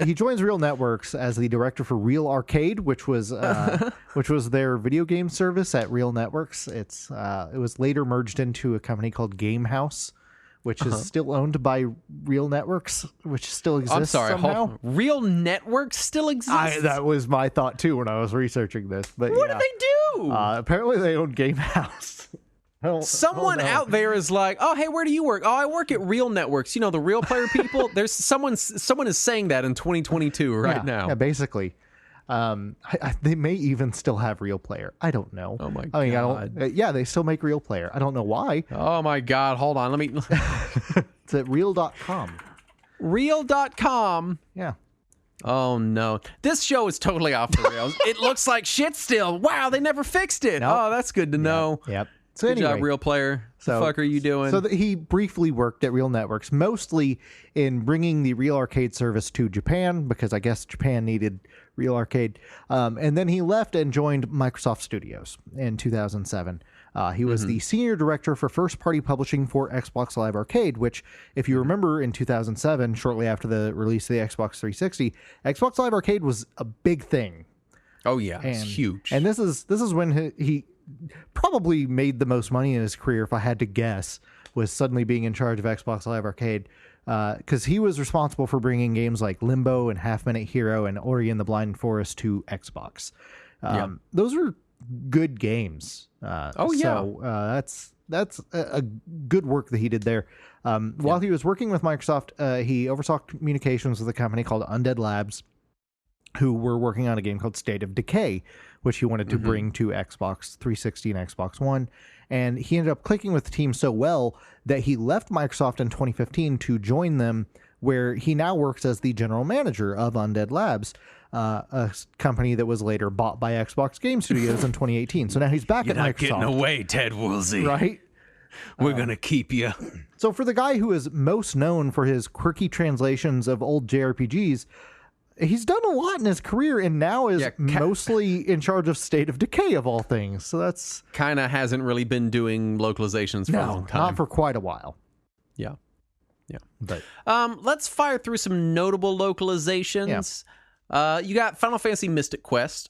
he joins Real Networks as the director for Real Arcade, which was their video game service at Real Networks. It was later merged into a company called Game House, which is still owned by Real Networks, which still exists somehow. Real Networks still exists? That was my thought too when I was researching this. But what did they do? Apparently they own Game House. Someone out there is like, oh, hey, where do you work? Oh, I work at Real Networks. The Real Player people. There's someone is saying that in 2022 now. Yeah, basically. They may even still have Real Player. I don't know. Oh my God. They still make Real Player. I don't know why. Oh my God. Hold on. Let me. It's at real.com. Real.com. Yeah. Oh no. This show is totally off the rails. It looks like shit still. Wow, they never fixed it. Nope. Oh, that's good to know. Yep. So Good job, Real Player. The fuck are you doing? So he briefly worked at Real Networks, mostly in bringing the Real Arcade service to Japan, because I guess Japan needed Real Arcade. And then he left and joined Microsoft Studios in 2007. He was the senior director for first-party publishing for Xbox Live Arcade, which, if you remember, in 2007, shortly after the release of the Xbox 360, Xbox Live Arcade was a big thing. Oh yeah, it's huge. And this is when he probably made the most money in his career, if I had to guess, was suddenly being in charge of Xbox Live Arcade, because he was responsible for bringing games like Limbo and Half Minute Hero and Ori and the Blind Forest to Xbox. Those were good games. So that's a good work that he did there. While he was working with Microsoft, he oversaw communications with a company called Undead Labs, who were working on a game called State of Decay, which he wanted to bring to Xbox 360 and Xbox One. And he ended up clicking with the team so well that he left Microsoft in 2015 to join them, where he now works as the general manager of Undead Labs, a company that was later bought by Xbox Game Studios in 2018. So now he's back at Microsoft. You're not getting away, Ted Woolsey. Right? We're going to keep you. So for the guy who is most known for his quirky translations of old JRPGs, he's done a lot in his career, and now is mostly in charge of State of Decay, of all things. So that's... kind of hasn't really been doing localizations for a long time. Not for quite a while. Yeah. But let's fire through some notable localizations. You got Final Fantasy Mystic Quest,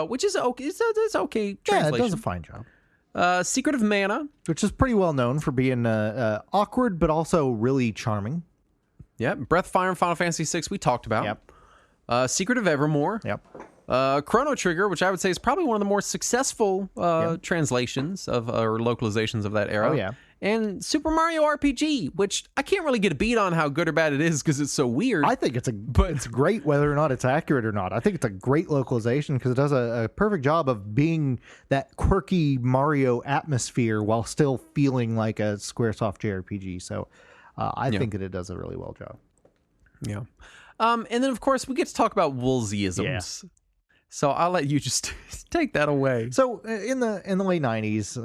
which is okay. It's okay translation. Yeah, it does a fine job. Secret of Mana, which is pretty well known for being awkward, but also really charming. Yep. Breath of Fire and Final Fantasy VI we talked about. Yep. Secret of Evermore. Yep. Chrono Trigger, which I would say is probably one of the more successful translations of or localizations of that era. Oh, yeah. And Super Mario RPG, which I can't really get a beat on how good or bad it is because it's so weird. I think it's great whether or not it's accurate or not. I think it's a great localization because it does a perfect job of being that quirky Mario atmosphere while still feeling like a Squaresoft JRPG. So I think that it does a really well job. Yeah. And then, of course, we get to talk about Woolseyisms. Yeah. So I'll let you just take that away. So in the late 90s,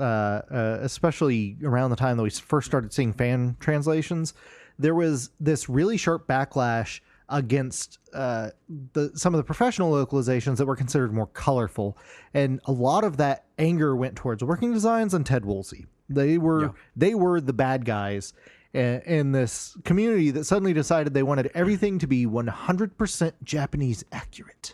especially around the time that we first started seeing fan translations, there was this really sharp backlash against some of the professional localizations that were considered more colorful. And a lot of that anger went towards Working Designs and Ted Woolsey. They were the bad guys in this community that suddenly decided they wanted everything to be 100% Japanese accurate.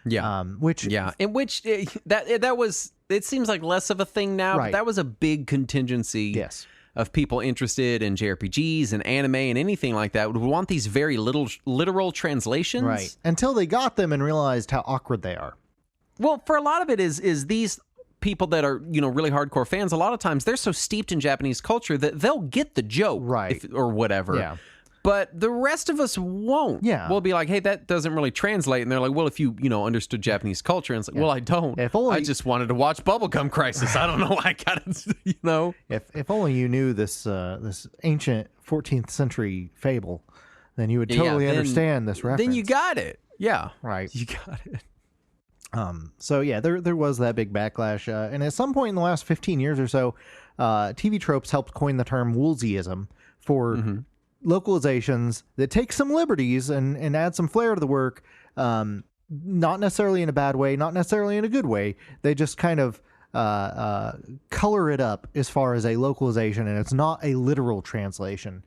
Yeah. In which that was, it seems like less of a thing now, but that was a big contingency of people interested in JRPGs and anime and anything like that would want these very literal translations. Right. Until they got them and realized how awkward they are. Well, for a lot of it is these people that are, really hardcore fans, a lot of times they're so steeped in Japanese culture that they'll get the joke or whatever. Yeah. But the rest of us won't. Yeah. We'll be like, hey, that doesn't really translate. And they're like, well, if you, understood Japanese culture. And it's like, well, I don't. I just wanted to watch Bubblegum Crisis. I don't know why I got it, If only you knew this ancient 14th century fable, then you would totally understand this reference. Then you got it. Yeah. Right. You got it. So, there was that big backlash. And at some point in the last 15 years or so, TV Tropes helped coin the term Woolseyism for localizations that take some liberties and add some flair to the work, not necessarily in a bad way, not necessarily in a good way. They just kind of color it up as far as a localization, and it's not a literal translation.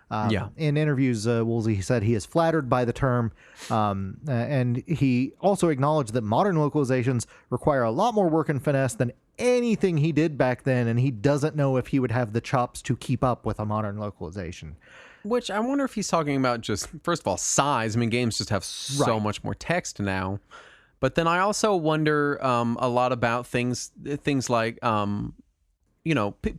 In interviews, Woolsey said he is flattered by the term, and he also acknowledged that modern localizations require a lot more work and finesse than anything he did back then, and he doesn't know if he would have the chops to keep up with a modern localization. Which I wonder if he's talking about just, first of all, size. I mean, games just have so much more text now. But then I also wonder a lot about things like,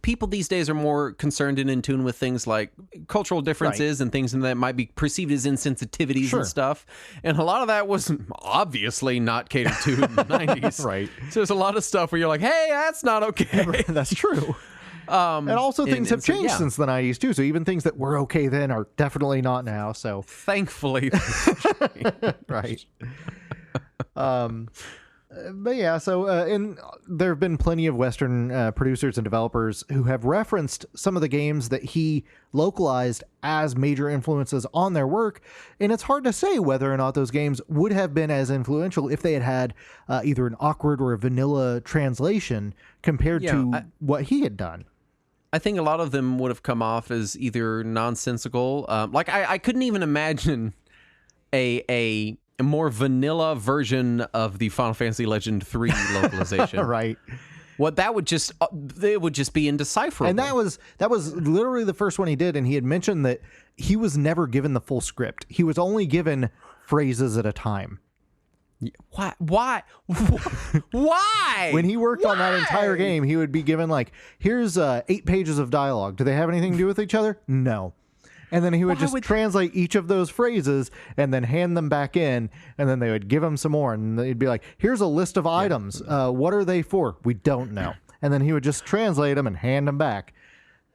people these days are more concerned and in tune with things like cultural differences and things that might be perceived as insensitivities and stuff. And a lot of that was obviously not catered to in the 90s. Right. So there's a lot of stuff where you're like, hey, that's not okay. That's true. And also things have changed since the 90s too. So even things that were okay then are definitely not now. So thankfully. Right. But yeah, so and there have been plenty of Western producers and developers who have referenced some of the games that he localized as major influences on their work, and it's hard to say whether or not those games would have been as influential if they had either an awkward or a vanilla translation compared to what he had done. I think a lot of them would have come off as either nonsensical. Like I couldn't even imagine a more vanilla version of the Final Fantasy Legend 3 localization. Right. What that would just it would just be indecipherable. And that was literally the first one he did, and he had mentioned that he was never given the full script. He was only given phrases at a time. Why? Why? When he worked on that entire game, he would be given like, here's 8 pages of dialogue. Do they have anything to do with each other? No. And then he would translate each of those phrases and then hand them back in, and then they would give him some more, and they'd be like, here's a list of items. What are they for? We don't know. And then he would just translate them and hand them back.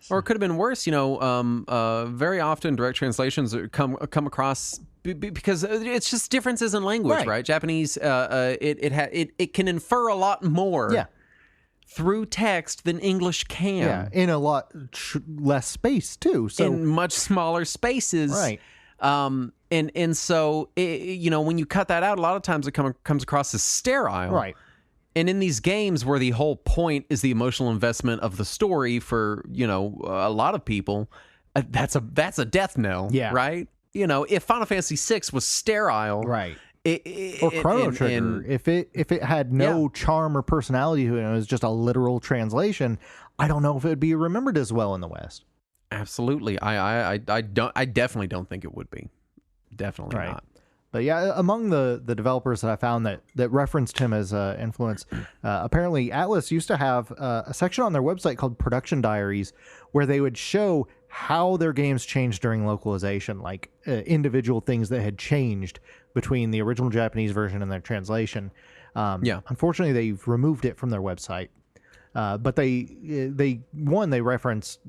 Or it could have been worse. Very often direct translations come across because it's just differences in language, right? Japanese, it can infer a lot more through text than English can. Yeah, in a lot less space too. So in much smaller spaces, right? And so when you cut that out, a lot of times it comes across as sterile, right? And in these games where the whole point is the emotional investment of the story for a lot of people, that's a death knell, right? If Final Fantasy VI was sterile, right? Or Chrono Trigger, if it had no charm or personality to it, and it was just a literal translation, I don't know if it would be remembered as well in the West. Absolutely, I definitely don't think it would be. Definitely not. But yeah, among the developers that I found that referenced him as influence, apparently Atlas used to have a section on their website called Production Diaries, where they would show how their games changed during localization, like individual things that had changed between the original Japanese version and their translation. Unfortunately, they've removed it from their website. But they reference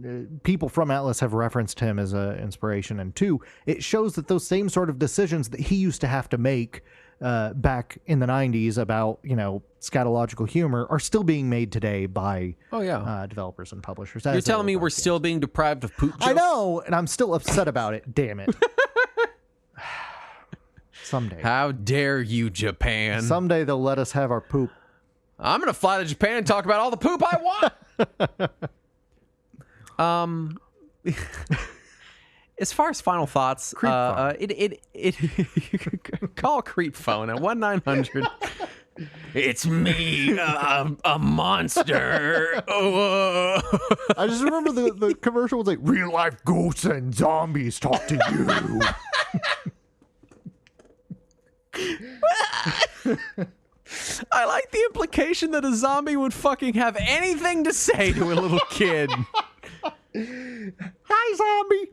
people from Atlas have referenced him as an inspiration, and 2, it shows that those same sort of decisions that he used to have to make back in the 90s about scatological humor are still being made today by developers and publishers. You're telling me we're still being deprived of poop jokes? I know, and I'm still upset about it. Damn it. Someday. How dare you, Japan? Someday they'll let us have our poop. I'm going to fly to Japan and talk about all the poop I want. As far as final thoughts, call Creep Phone at 1-900. It's me, a monster. I just remember the commercial was like, real life ghosts and zombies talk to you. I like the implication that a zombie would fucking have anything to say to a little kid. Hi, zombie.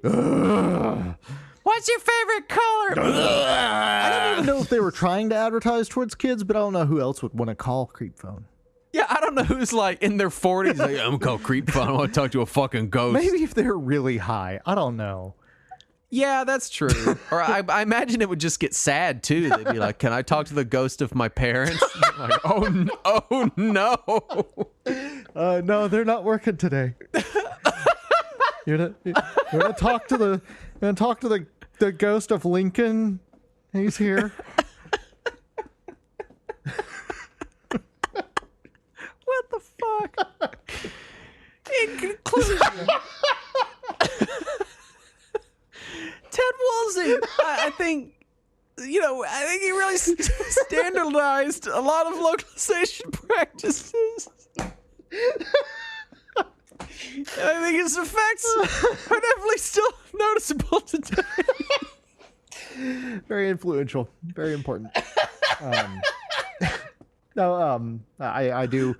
What's your favorite color? I don't even know if they were trying to advertise towards kids, but I don't know who else would want to call Creep Phone. Yeah, I don't know who's like in their 40s. Like, I'm gonna call Creep Phone. I want to talk to a fucking ghost. Maybe if they're really high. I don't know. Yeah, that's true. Or I imagine it would just get sad too. They'd be like, "Can I talk to the ghost of my parents?" Like, oh no. No, they're not working today. You're gonna talk to the ghost of Lincoln. He's here. What the fuck? In conclusion, Ted Woolsey, I think he really standardized a lot of localization practices. And I think his effects are definitely still noticeable today. Very influential. Very important. I do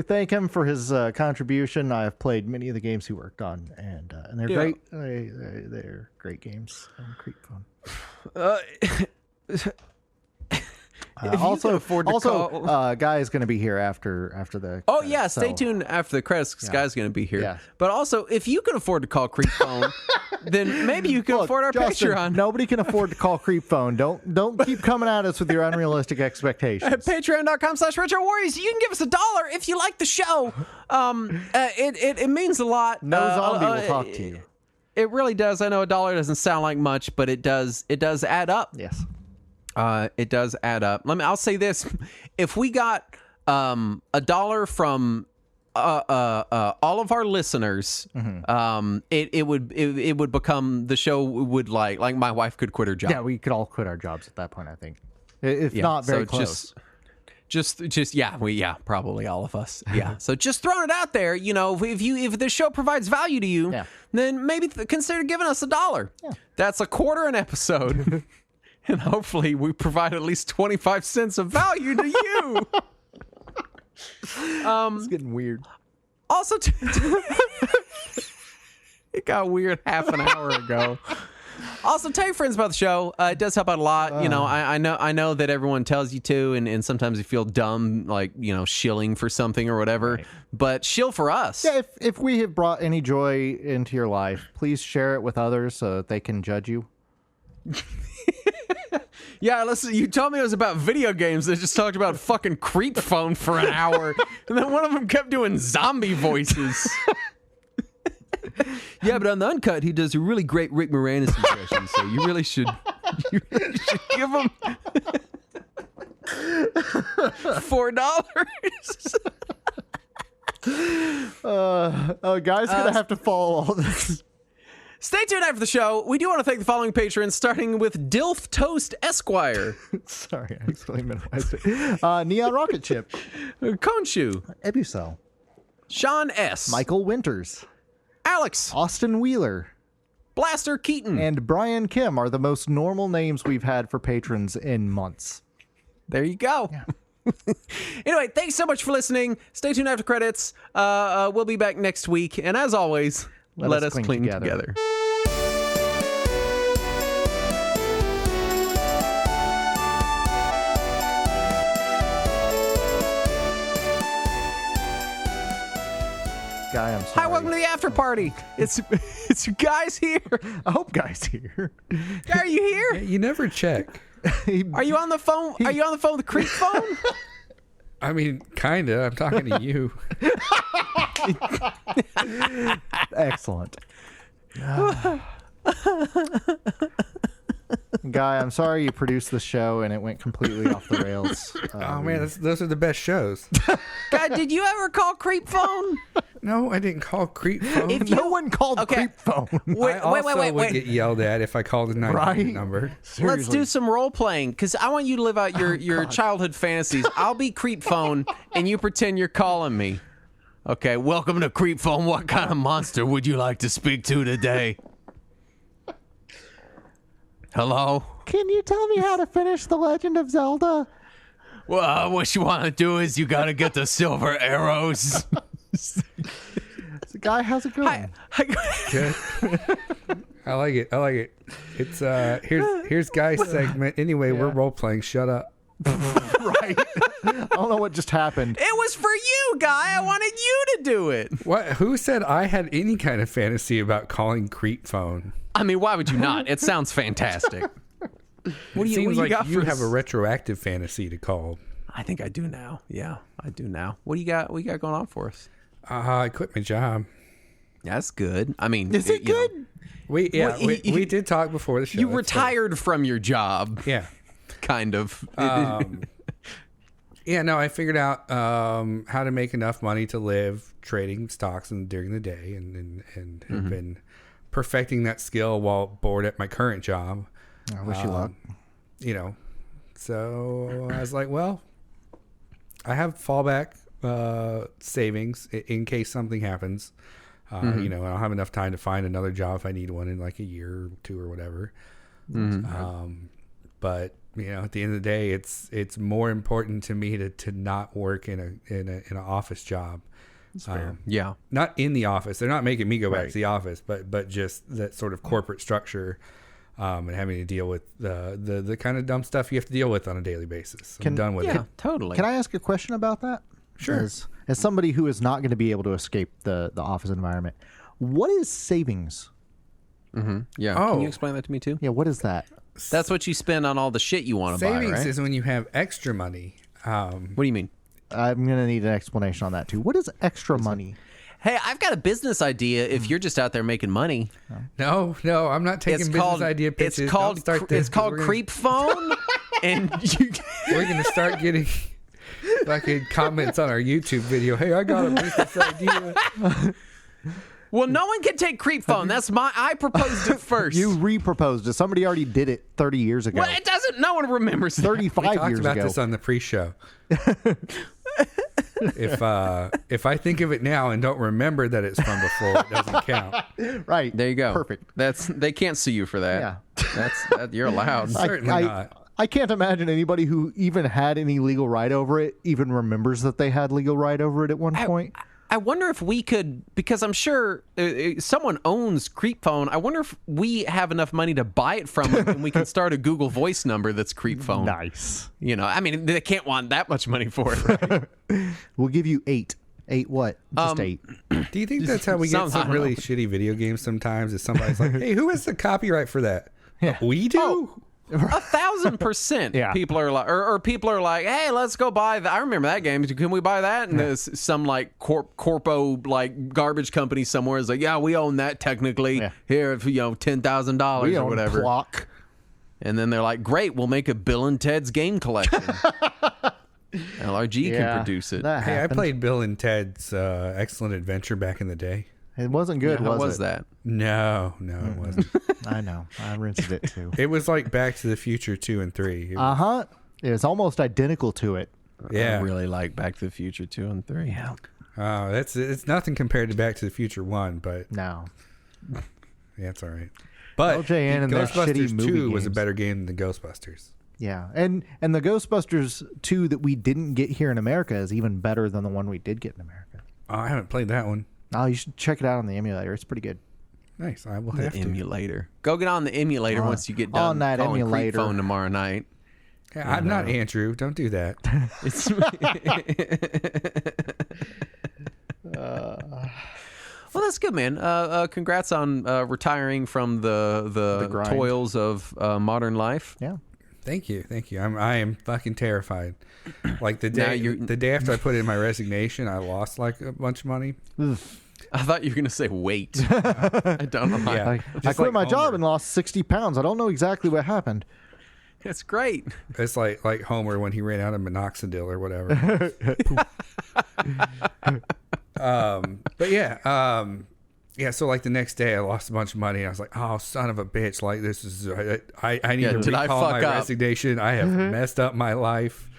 thank him for his contribution. I have played many of the games he worked on, and they're great. They're great games on Creep Phone. Guy is going to be here after the. Oh yeah, stay tuned after the credits because Guy's going to be here. Yeah. But also, if you can afford to call Creep Phone, then maybe you can Look, afford our Justin, Patreon. Nobody can afford to call Creep Phone. Don't keep coming at us with your unrealistic expectations. At patreon.com/Retro Warriors. You can give us $1 if you like the show. It means a lot. No zombie will talk to you. It really does. I know $1 doesn't sound like much, but it does add up. Yes. It does add up. I'll say this. If we got $1 from all of our listeners, it would become, the show would like my wife could quit her job. Yeah, we could all quit our jobs at that point, I think. If not very close. Probably all of us. Yeah. So just throwing it out there, if the show provides value to you, then maybe consider giving us $1. Yeah. That's $0.25 an episode. And hopefully we provide at least 25 cents of value to you. It's getting weird. Also, it got weird half an hour ago. Also, tell your friends about the show. It does help out a lot. I know that everyone tells you to, and sometimes you feel dumb, like, shilling for something or whatever. Right. But shill for us. Yeah, if we have brought any joy into your life, please share it with others so that they can judge you. Yeah, listen, you told me it was about video games. They just talked about fucking Creep Phone for an hour. And then one of them kept doing zombie voices. Yeah, but on the uncut, he does a really great Rick Moranis impression. So you really should give him $4. Guys, gonna have to follow all this. Stay tuned after the show. We do want to thank the following patrons, starting with Dilf Toast Esquire. Sorry, I actually minimized it. Neon Rocket Chip. Konshu. Ebucel. Sean S. Michael Winters. Alex. Austin Wheeler. Blaster Keaton. And Brian Kim are the most normal names we've had for patrons in months. There you go. Yeah. Anyway, thanks so much for listening. Stay tuned after credits. We'll be back next week. And as always, let us cling together. Guy, I'm sorry. Hi, welcome to the after party. It's Guy's here. I hope Guy's here. Guy, are you here? Yeah, you never check. Are you on the phone? Are you on the phone with the Creep Phone? I mean, kinda. I'm talking to you. Excellent. Guy, I'm sorry you produced the show and it went completely off the rails. Oh man, those are the best shows. Guy, did you ever call Creep Phone? No, I didn't call Creep Phone. No one called Creep Phone. I would get yelled at if I called a 900 number. Seriously. Let's do some role playing, because I want you to live out your childhood fantasies. I'll be Creep Phone, and you pretend you're calling me. Okay, welcome to Creep Phone. What kind of monster would you like to speak to today? Hello? Can you tell me how to finish The Legend of Zelda? Well, what you want to do is you got to get the silver arrows. So, Guy, how's it going? Good. I like it. It's here's Guy's segment. Anyway, we're role playing. Shut up. Right. I don't know what just happened. It was for you, Guy. I wanted you to do it. What? Who said I had any kind of fantasy about calling Creep Phone? I mean, why would you not? It sounds fantastic. What do you have a retroactive fantasy to call? I think I do now. Yeah, I do now. What do you got? What you got going on for us? I quit my job. That's good. I mean, is it good? We did talk before the show. You retired from your job. Yeah, kind of. Yeah, no, I figured out how to make enough money to live trading stocks during the day, and have been perfecting that skill while bored at my current job. I wish you luck. So I was like, well, I have fallback savings in case something happens. And I'll have enough time to find another job if I need one in like a year or two or whatever. But at the end of the day, it's more important to me to not work in an office job. Yeah, not in the office. They're not making me go back to the office, but just that sort of corporate structure, and having to deal with the kind of dumb stuff you have to deal with on a daily basis. I'm done with it. Totally. Can I ask a question about that? Sure. As somebody who is not going to be able to escape the office environment, what is savings? Yeah. Oh. Can you explain that to me too? Yeah, what is that? That's what you spend on all the shit you want to buy, Savings right? is when you have extra money. What do you mean? I'm going to need an explanation on that too. What is extra money? Hey, I've got a business idea. If you're just out there making money, No, I'm not taking business idea pitches. It's called Don't start this, it's called we're gonna- creep phone, and you. We're going to start getting fucking comments on our YouTube video. Hey, I got a business idea. Well, no one can take creep phone. I proposed it first. You re-proposed it. Somebody already did it 30 years ago. Well, it doesn't. No one remembers. 35 We talked years about ago. this on the pre-show. If I think of it now and don't remember that it's from before, it doesn't count. Right. There you go. Perfect. They can't sue you for that. Yeah. You're allowed. Certainly not. I can't imagine anybody who even had any legal right over it even remembers that they had legal right over it at one point. I wonder if we could, because I'm sure someone owns Creep Phone. I wonder if we have enough money to buy it from them and we can start a Google Voice number that's Creep Phone. Nice. You know, I mean, they can't want that much money for it. Right? We'll give you 8. 8 what? Just 8. Do you think that's how we get Sounds- I some don't really know. shitty video games sometimes? Is somebody's like, hey, who has the copyright for that? Yeah. We do? Oh. 1,000%. Yeah. People are like, or people are like, hey, let's go buy that. I remember that game. Can we buy that? And there's some like corpo like garbage company somewhere is like, yeah, we own that technically. Yeah. Here, $10,000 We or own whatever. Clock. And then they're like, great, we'll make a Bill and Ted's game collection. LRG can produce it. That Hey, I happened. played Bill and Ted's Excellent Adventure back in the day. It wasn't good, How was it? that? No, it wasn't. I know. I rented it too. It was like Back to the Future 2 and 3. Uh-huh. It was almost identical to it. Yeah. I really like Back to the Future 2 and 3. Yeah. It's nothing compared to Back to the Future 1, but No. yeah, it's all right. But LJN and those shitty Ghostbusters movie 2 was a games. better game than Ghostbusters. Yeah. And the Ghostbusters 2 that we didn't get here in America is even better than the one we did get in America. Oh, I haven't played that one. Oh, you should check it out on the emulator. It's pretty good. Nice. I will The have to. emulator. Go get on the emulator once you get done on that calling emulator. Creep Phone tomorrow night. Yeah, I'm not Andrew. Don't do that. It's well, that's good, man. Congrats on retiring from the grind. toils of modern life. Yeah. Thank you. I am fucking terrified. Like the Now day after I put in my resignation, I lost like a bunch of money. I thought you were gonna say weight. I don't know. Yeah. I Just quit like my job Homer. and lost 60 pounds. I don't know exactly what happened. It's great. It's like Homer when he ran out of minoxidil or whatever. But yeah. So like the next day, I lost a bunch of money. And I was like, "Oh, son of a bitch! Like this is I need to did I recall fuck my up? resignation. I have messed up my life."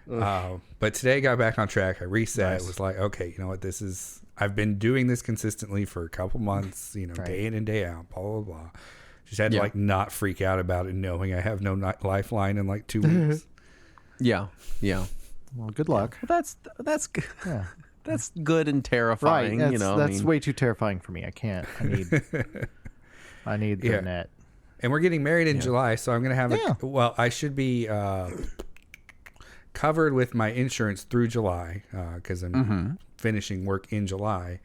But today, I got back on track. I reset. It was like, okay, you know what? I've been doing this consistently for a couple months. You know, day in and day out. Blah blah blah. Just had to like not freak out about it, knowing I have no lifeline in like 2 weeks. Yeah. Well, good luck. That's good. Yeah. That's good and Right. terrifying. That's, you know, that's way too terrifying for me. I can't. I need the Yeah. net. And we're getting married in July, so I'm gonna have I should be covered with my insurance through July because I'm finishing work in July,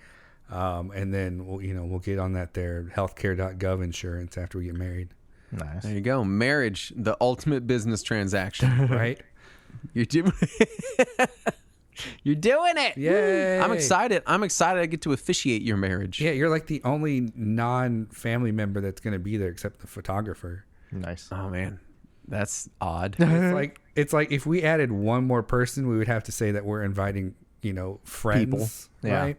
and then we'll get on that there healthcare.gov insurance after we get married. Nice. there you go. Marriage, the ultimate business transaction. Right? You're doing it. Yay. I'm excited. I get to officiate your marriage. Yeah, you're like the only non-family member that's gonna be there except the photographer. Nice. Oh man, that's odd. It's like if we added one more person, we would have to say that we're inviting friends. People. Yeah. Right?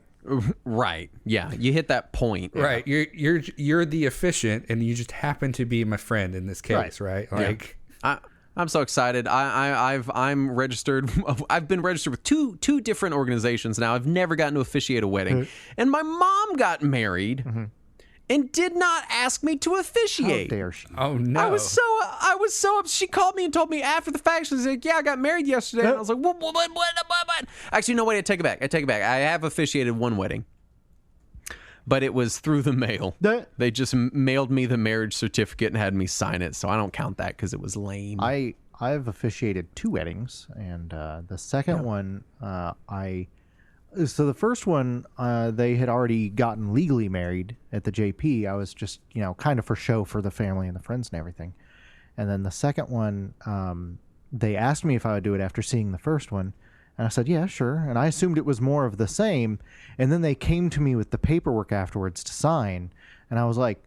Right. Yeah. You hit that point. Yeah. Right. You're the efficient, and you just happen to be my friend in this case, right? Like, I'm so excited. I'm registered. I've been registered with two different organizations now. I've never gotten to officiate a wedding, and my mom got married and did not ask me to How officiate. dare she? oh no, I was so upset. She called me and told me after the fact. She was like, "Yeah, I got married yesterday." And I was like, "What? Actually, no, wait. I take it back. I have officiated one wedding, but it was through the mail. They just mailed me the marriage certificate and had me sign it, so I don't count that because it was lame. I've officiated 2 weddings, and the second one I So the first one, they had already gotten legally married at the JP. I was just, kind of for show for the family and the friends and everything. And then the second one, they asked me if I would do it after seeing the first one. And I said, yeah, sure. And I assumed it was more of the same. And then they came to me with the paperwork afterwards to sign. And I was like,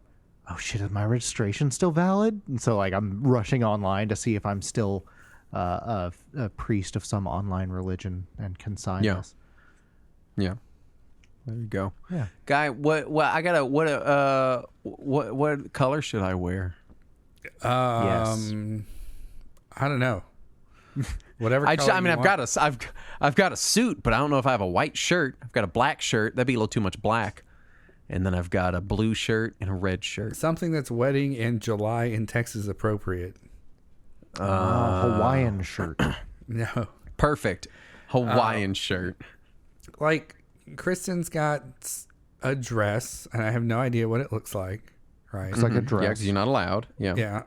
oh, shit, is my registration still valid? And so, I'm rushing online to see if I'm still a priest of some online religion and can sign this. Yeah. There you go. Yeah. Guy, what color should I wear? Yes. I don't know. Whatever. I've got a suit, but I don't know if I have a white shirt. I've got a black shirt. That'd be a little too much black. And then I've got a blue shirt and a red shirt. Something that's wedding in July in Texas appropriate. Hawaiian shirt. No. Perfect. Hawaiian shirt. Like, Kristen's got a dress, and I have no idea what it looks like. Right. Looks like a dress. Yeah, because you're not allowed. Yeah. Yeah.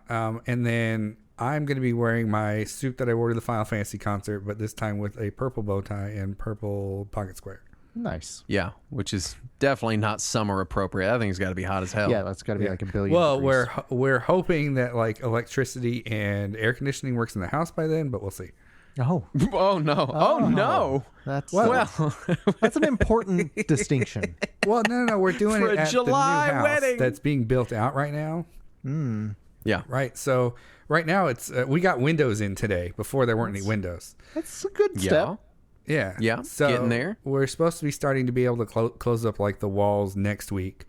And then I'm going to be wearing my suit that I wore to the Final Fantasy concert, but this time with a purple bow tie and purple pocket square. Nice. Yeah, which is definitely not summer appropriate. I think it's got to be hot as hell. Yeah, that's got to be like a billion. Well, degrees. we're hoping that like electricity and air conditioning works in the house by then, but we'll see. Oh. Oh no. Oh no. That's Well, an important distinction. Well, no. We're doing For it a at July the new house wedding. that's being built out right now. yeah. Right. So right now it's we got windows in today. Before there weren't any windows. That's a good Yeah. step. Yeah. Yeah, So getting there. We're supposed to be starting to be able to close up like the walls next week.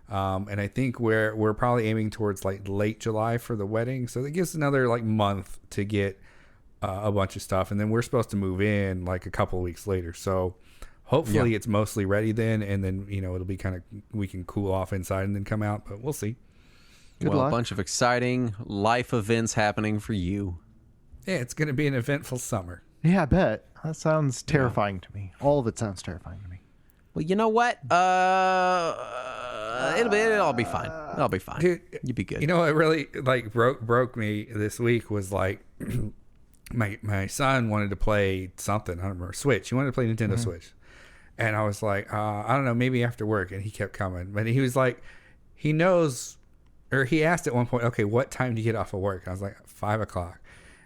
And I think we're probably aiming towards like late July for the wedding. So that gives another like month to get a bunch of stuff. And then we're supposed to move in like a couple of weeks later. So hopefully it's mostly ready then. And then, it'll be kind of, we can cool off inside and then come out, but we'll see. Good Well, luck. a bunch of exciting life events happening for you. Yeah, it's going to be an eventful summer. Yeah, I bet. That sounds terrifying to me. All of it sounds terrifying to me. Well, you know what? It'll all be fine. It'll be fine. Dude, You'll be good. You know what really like broke me this week was like my son wanted to play something. I don't remember, Switch. He wanted to play Nintendo Switch. And I was like, I don't know, maybe after work. And he kept coming. But he was like, he knows, or he asked at one point, okay, what time do you get off of work? And I was like, 5 o'clock.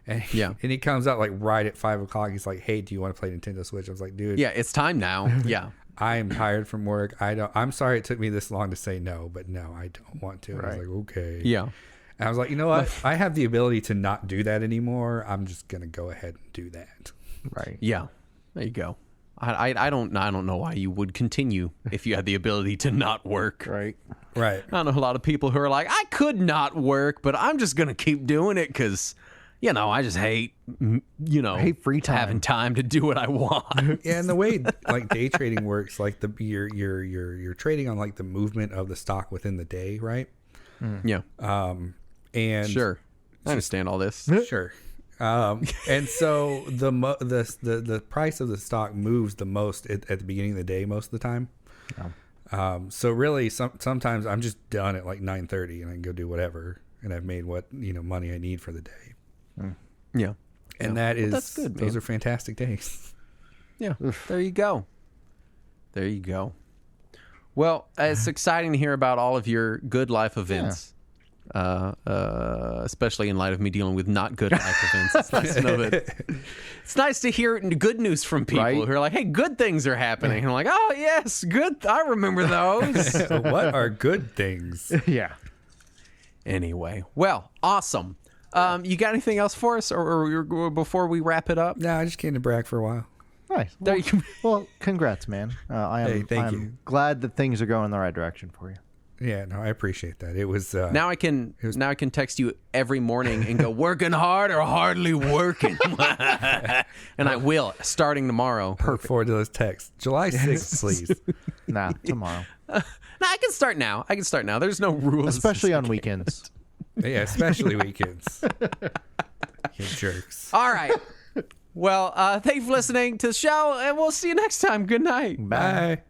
And he comes out like right at 5 o'clock. He's like, hey, do you want to play Nintendo Switch? I was like, dude. Yeah, it's time now. Yeah. I am tired from work. I'm sorry it took me this long to say no, but no, I don't want to. I was like, okay. Yeah. And I was like, you know what? I have the ability to not do that anymore. I'm just going to go ahead and do that. Right. Yeah. There you go. I don't know why you would continue if you had the ability to not work. Right. Right. I know a lot of people who are like, I could not work, but I'm just going to keep doing it because, I just hate, hate free time. having time to do what I want. Yeah, and the way like day trading works, like you're trading on like the movement of the stock within the day, right? Yeah. And Sure. I understand all this. Sure. And so the price of the stock moves the most at the beginning of the day most of the time. Yeah. So really sometimes I'm just done at like 9:30 and I can go do whatever and I've made what money I need for the day. Yeah. And that is that's good, man. those are fantastic days. Yeah. There you go. There you go. Well, it's exciting to hear about all of your good life events. Especially in light of me dealing with not good life events. It's nice to know that. It's nice to hear good news from people Right. who are like, hey, good things are happening. And I'm like, oh, yes, good. I remember those. What are good things? Yeah. Anyway, well, awesome. You got anything else for us or before we wrap it up? No, I just came to brag for a while. Nice. There Well, you go. well, congrats, man. Hey, thank you. I'm glad that things are going in the right direction for you. Yeah, no, I appreciate that. It was Now I can text you every morning and go, working hard or hardly working. And I will, starting tomorrow. look forward to those texts. July 6th, please. Nah, tomorrow. No, I can start now. There's no rules. Especially on weekends. Yeah, especially weekends. You jerks. All right. Well, thank you for listening to the show, and we'll see you next time. Good night. Bye.